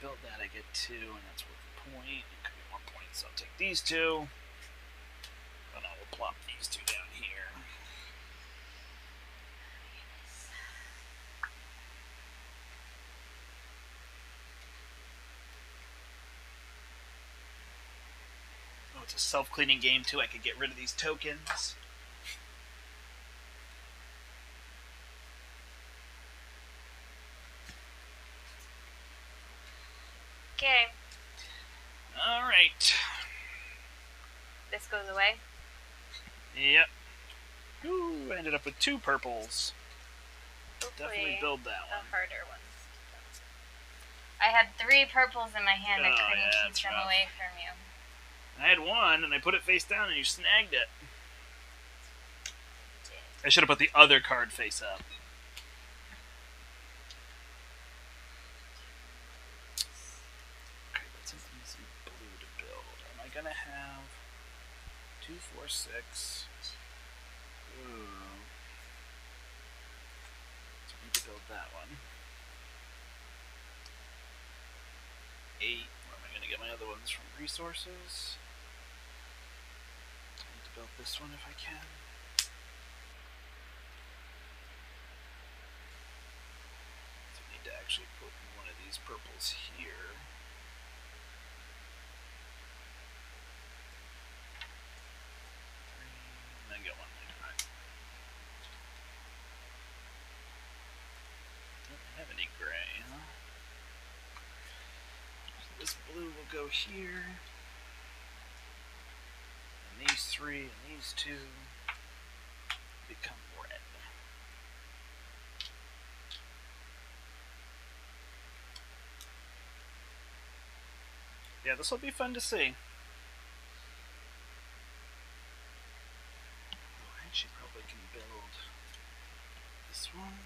Build that, I get 2, and that's worth a point. It could be 1 point, so I'll take these 2. And I will plop these 2 down here. Oh, it's a self-cleaning game, too. I could get rid of these tokens. okay, Alright. this goes away. Yep. Ooh, I ended up with 2 purples. Hopefully Definitely build that the one. harder ones. I had 3 purples in my hand. I Oh, couldn't yeah, keep that's them rough. away from you. I had 1, and I put it face down, and you snagged it. I should have put the other card face up. Okay, that's an easy blue to build. Am I gonna have 2, 4, 6? Ooh. So I need to build that one. 8. Where am I gonna get my other ones from? Resources. I need to build this one if I can. So I need to actually put one of these purples here. And then get one go here. And these 3 and these 2 become red. Yeah, this will be fun to see. Oh, I actually probably can build this one.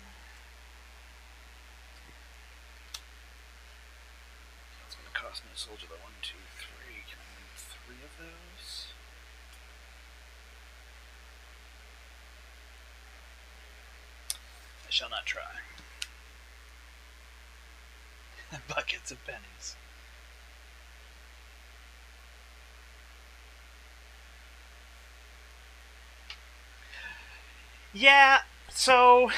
That's going to cost me a soldier. The 1, 2, 3. Can I move 3 of those? I shall not try. Buckets of pennies. Yeah, so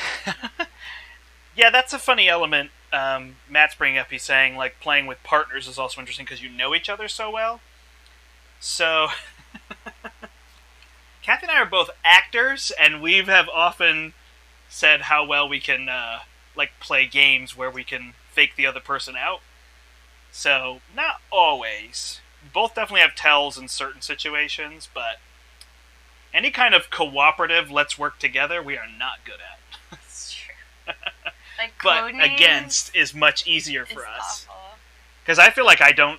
yeah, that's a funny element. Matt's bringing up. He's saying like playing with partners is also interesting because you know each other so well. So, Kathy and I are both actors, and we have often said how well we can like play games where we can fake the other person out. So, not always. Both definitely have tells in certain situations, but any kind of cooperative, let's work together, we are not good at. That's true. Like But Codenames against is much easier for is us. awful. Because I feel like I don't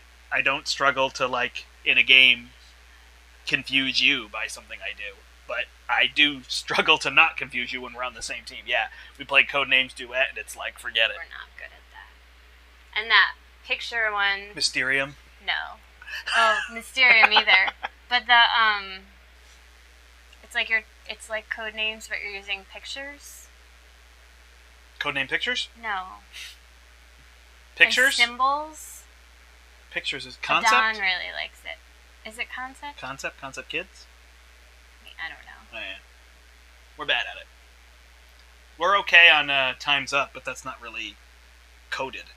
struggle to, like, in a game, confuse you by something I do. But I do struggle to not confuse you when we're on the same team. Yeah, we play Codenames Duet, and it's like, forget it. We're not good at that. And that picture one... Mysterium? No. Oh, Mysterium either. But the, it's like Codenames, but you're using pictures. Codename Pictures? No. Pictures? And symbols. Pictures is Concept? Don really likes it. Is it Concept? Concept Kids? I don't know. Oh, yeah. We're bad at it. We're okay on Time's Up, but that's not really coded.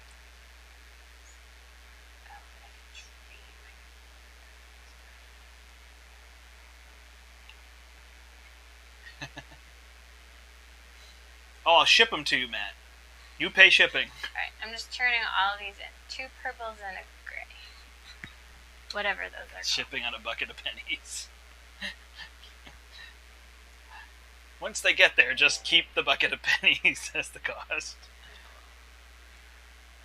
Oh, I'll ship them to you, Matt. You pay shipping. Alright, I'm just turning all of these in. 2 purples and a gray. Whatever those are. Shipping on a bucket of pennies. Once they get there, just keep the bucket of pennies as the cost.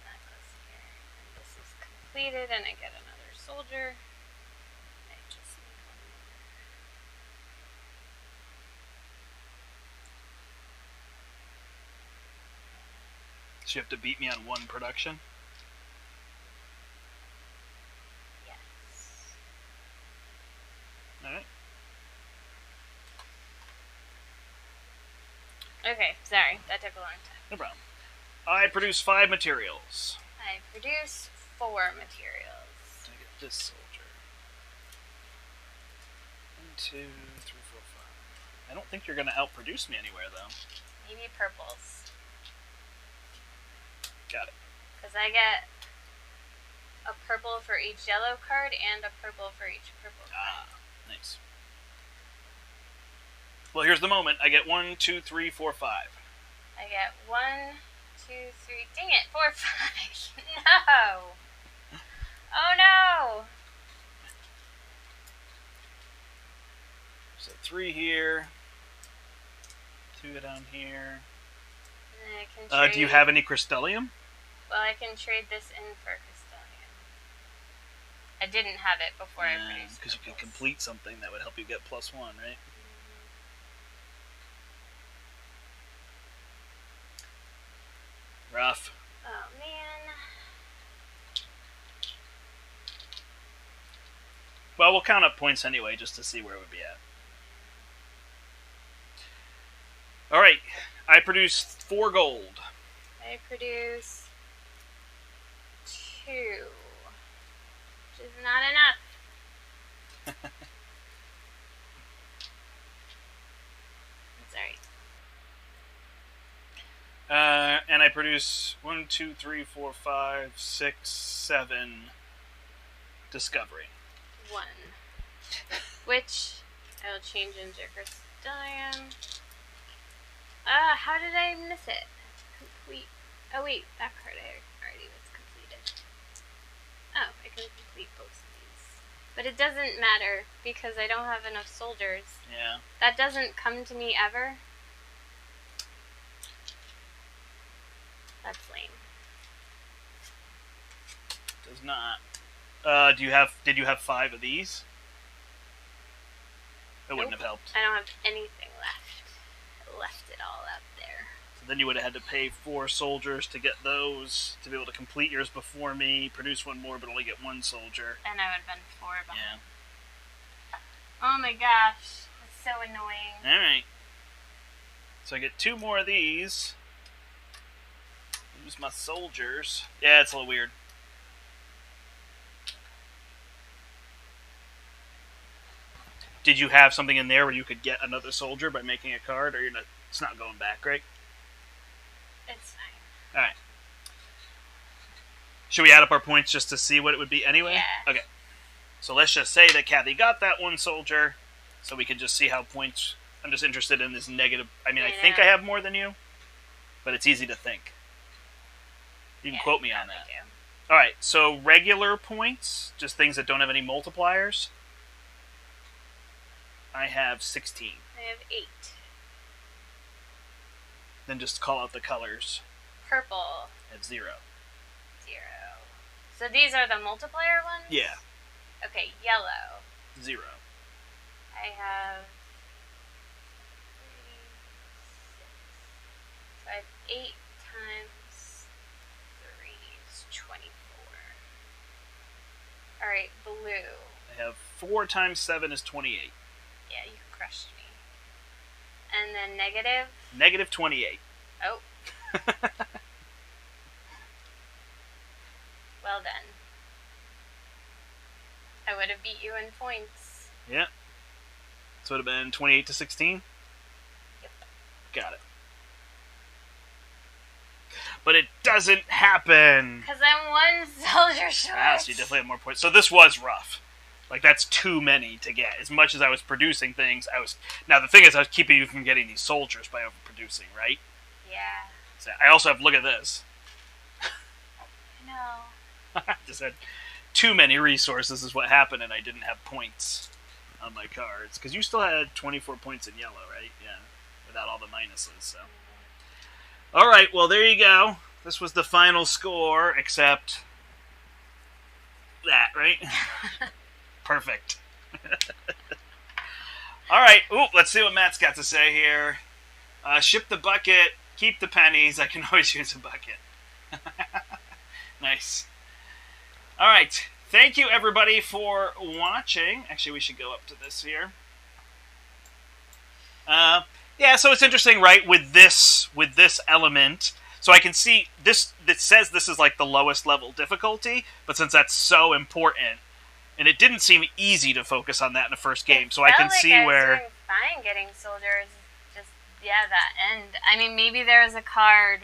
That goes here. And this is completed, and I get another soldier. I just need one more. So you have to beat me on 1 production? Yes. Alright. Okay, sorry. That took a long time. No problem. I produce 5 materials. I produce 4 materials. I get this soldier. 1, 2, 3, 4, 5. I don't think you're going to outproduce me anywhere, though. Maybe purples. Got it. Because I get a purple for each yellow card and a purple for each purple card. Ah, nice. Well, here's the moment. I get 1, 2, 3, 4, 5. I get 1, 2, 3. Dang it! 4, 5. No! Oh no! So 3 here. 2 down here. And I can trade... Do you have any Crystallium? Well, I can trade this in for Crystallium. I didn't have it before I produced because you could complete something that would help you get +1, right? Rough. Oh, man. Well, we'll count up points anyway, just to see where we'd be at. Alright, I produce 4 gold. I produce 2. Which is not enough. Sorry. And I produce 1, 2, 3, 4, 5, 6, 7 discovery. 1. Which I will change into Crystallium. How did I miss it? Complete. Oh wait, that card I already was completed. Oh, I can complete both of these. But it doesn't matter, because I don't have enough soldiers. Yeah. That doesn't come to me ever. That's lame. Does not. Did you have 5 of these? It wouldn't have helped. I don't have anything left. I left it all out there. So then you would have had to pay 4 soldiers to get those, to be able to complete yours before me, produce 1 more, but only get 1 soldier. And I would have been 4 behind. Yeah. Oh my gosh. That's so annoying. Alright. So I get 2 more of these. Use my soldiers. Yeah, it's a little weird. Did you have something in there where you could get another soldier by making a card, or it's not going back, right? It's fine. Alright. Should we add up our points just to see what it would be anyway? Yeah. Okay. So let's just say that Kathy got that 1 soldier, so we can just see how points... I'm just interested in this negative... I mean, I think I have more than you, but it's easy to think. You can quote me on that. Alright, so regular points, just things that don't have any multipliers. I have 16. I have 8. Then just call out the colors. Purple. I have 0. 0. So these are the multiplier ones? Yeah. Okay, yellow. 0. I have 3, 6. So I have 8 times 3 is 24. Alright, blue. I have 4 times 7 is 28. Yeah, you crushed me. And then negative? Negative 28. Oh. Well done. I would have beat you in points. Yeah. So it would have been 28 to 16? Yep. Got it. But it doesn't happen! Because I'm 1 soldier short. Ah, so you definitely have more points. So this was rough. Like, that's too many to get. As much as I was producing things, Now, the thing is, I was keeping you from getting these soldiers by overproducing, right? Yeah. So I also have... Look at this. No. I just had too many resources is what happened, and I didn't have points on my cards. Because you still had 24 points in yellow, right? Yeah. Without all the minuses, so... Alright, well, there you go. This was the final score, except... that, right? Perfect. Alright, let's see what Matt's got to say here. Ship the bucket, keep the pennies. I can always use a bucket. Nice. Alright, thank you everybody for watching. Actually, we should go up to this here. Yeah, so it's interesting, right, with this element. So I can see this, that says this is like the lowest level difficulty, but since that's so important, and it didn't seem easy to focus on that in the first game, so I can see where... I was doing fine getting soldiers, just, yeah, that end. I mean, maybe there was a card...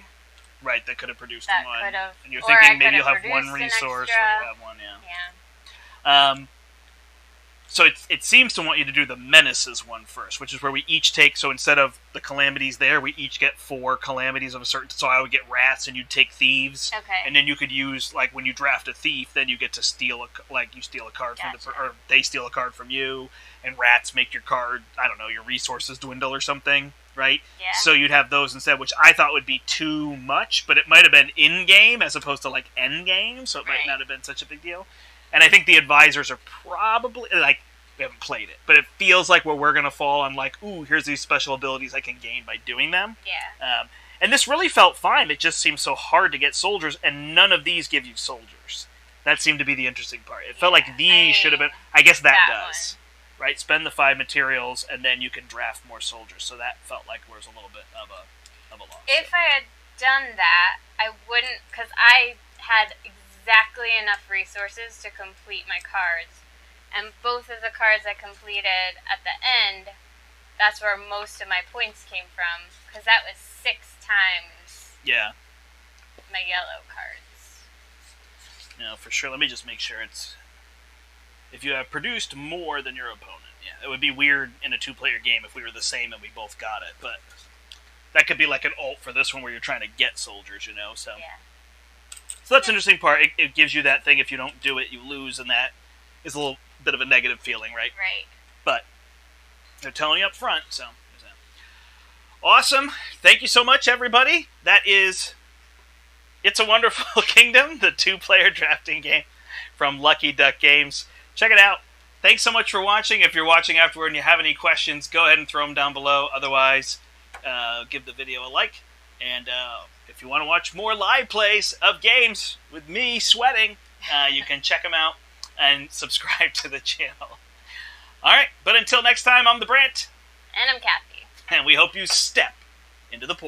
Right, that could have produced that one. Could have, and you're thinking maybe you'll have 1 resource, or you have 1, Yeah. So it seems to want you to do the menaces one first, which is where we each take, so instead of the calamities there, we each get 4 calamities of a certain, so I would get rats and you'd take thieves. Okay. And then you could use, like, when you draft a thief, then you get to steal, you steal a card from or they steal a card from you, and rats make your card, I don't know, your resources dwindle or something, right? Yeah. So you'd have those instead, which I thought would be too much, but it might have been in-game as opposed to, like, end-game, so it might not have been such a big deal. And I think the advisors are probably, like, we haven't played it, but it feels like where we're going to fall on, like, ooh, here's these special abilities I can gain by doing them. Yeah. And this really felt fine. It just seems so hard to get soldiers, and none of these give you soldiers. That seemed to be the interesting part. It felt like these should have been... I guess that does. Right? Spend the 5 materials, and then you can draft more soldiers. So that felt like there was a little bit of a loss. If I had done that, I wouldn't... Because I had exactly enough resources to complete my cards. And both of the cards I completed at the end, that's where most of my points came from. Because that was 6 times my yellow cards. No, for sure. Let me just make sure it's... If you have produced more than your opponent. Yeah, it would be weird in a 2-player game if we were the same and we both got it. But that could be like an alt for this one where you're trying to get soldiers, you know? So. Yeah. So that's the interesting part. It gives you that thing. If you don't do it, you lose, and that is a little bit of a negative feeling, right? Right. But they're telling you up front, so there's that. Awesome. Thank you so much, everybody. That is It's a Wonderful Kingdom, the 2-player drafting game from Lucky Duck Games. Check it out. Thanks so much for watching. If you're watching afterward and you have any questions, go ahead and throw them down below. Otherwise, give the video a like. And if you want to watch more live plays of games with me sweating, you can check them out and subscribe to the channel. All right, but until next time, I'm the Brandt. And I'm Kathy. And we hope you step into the portal.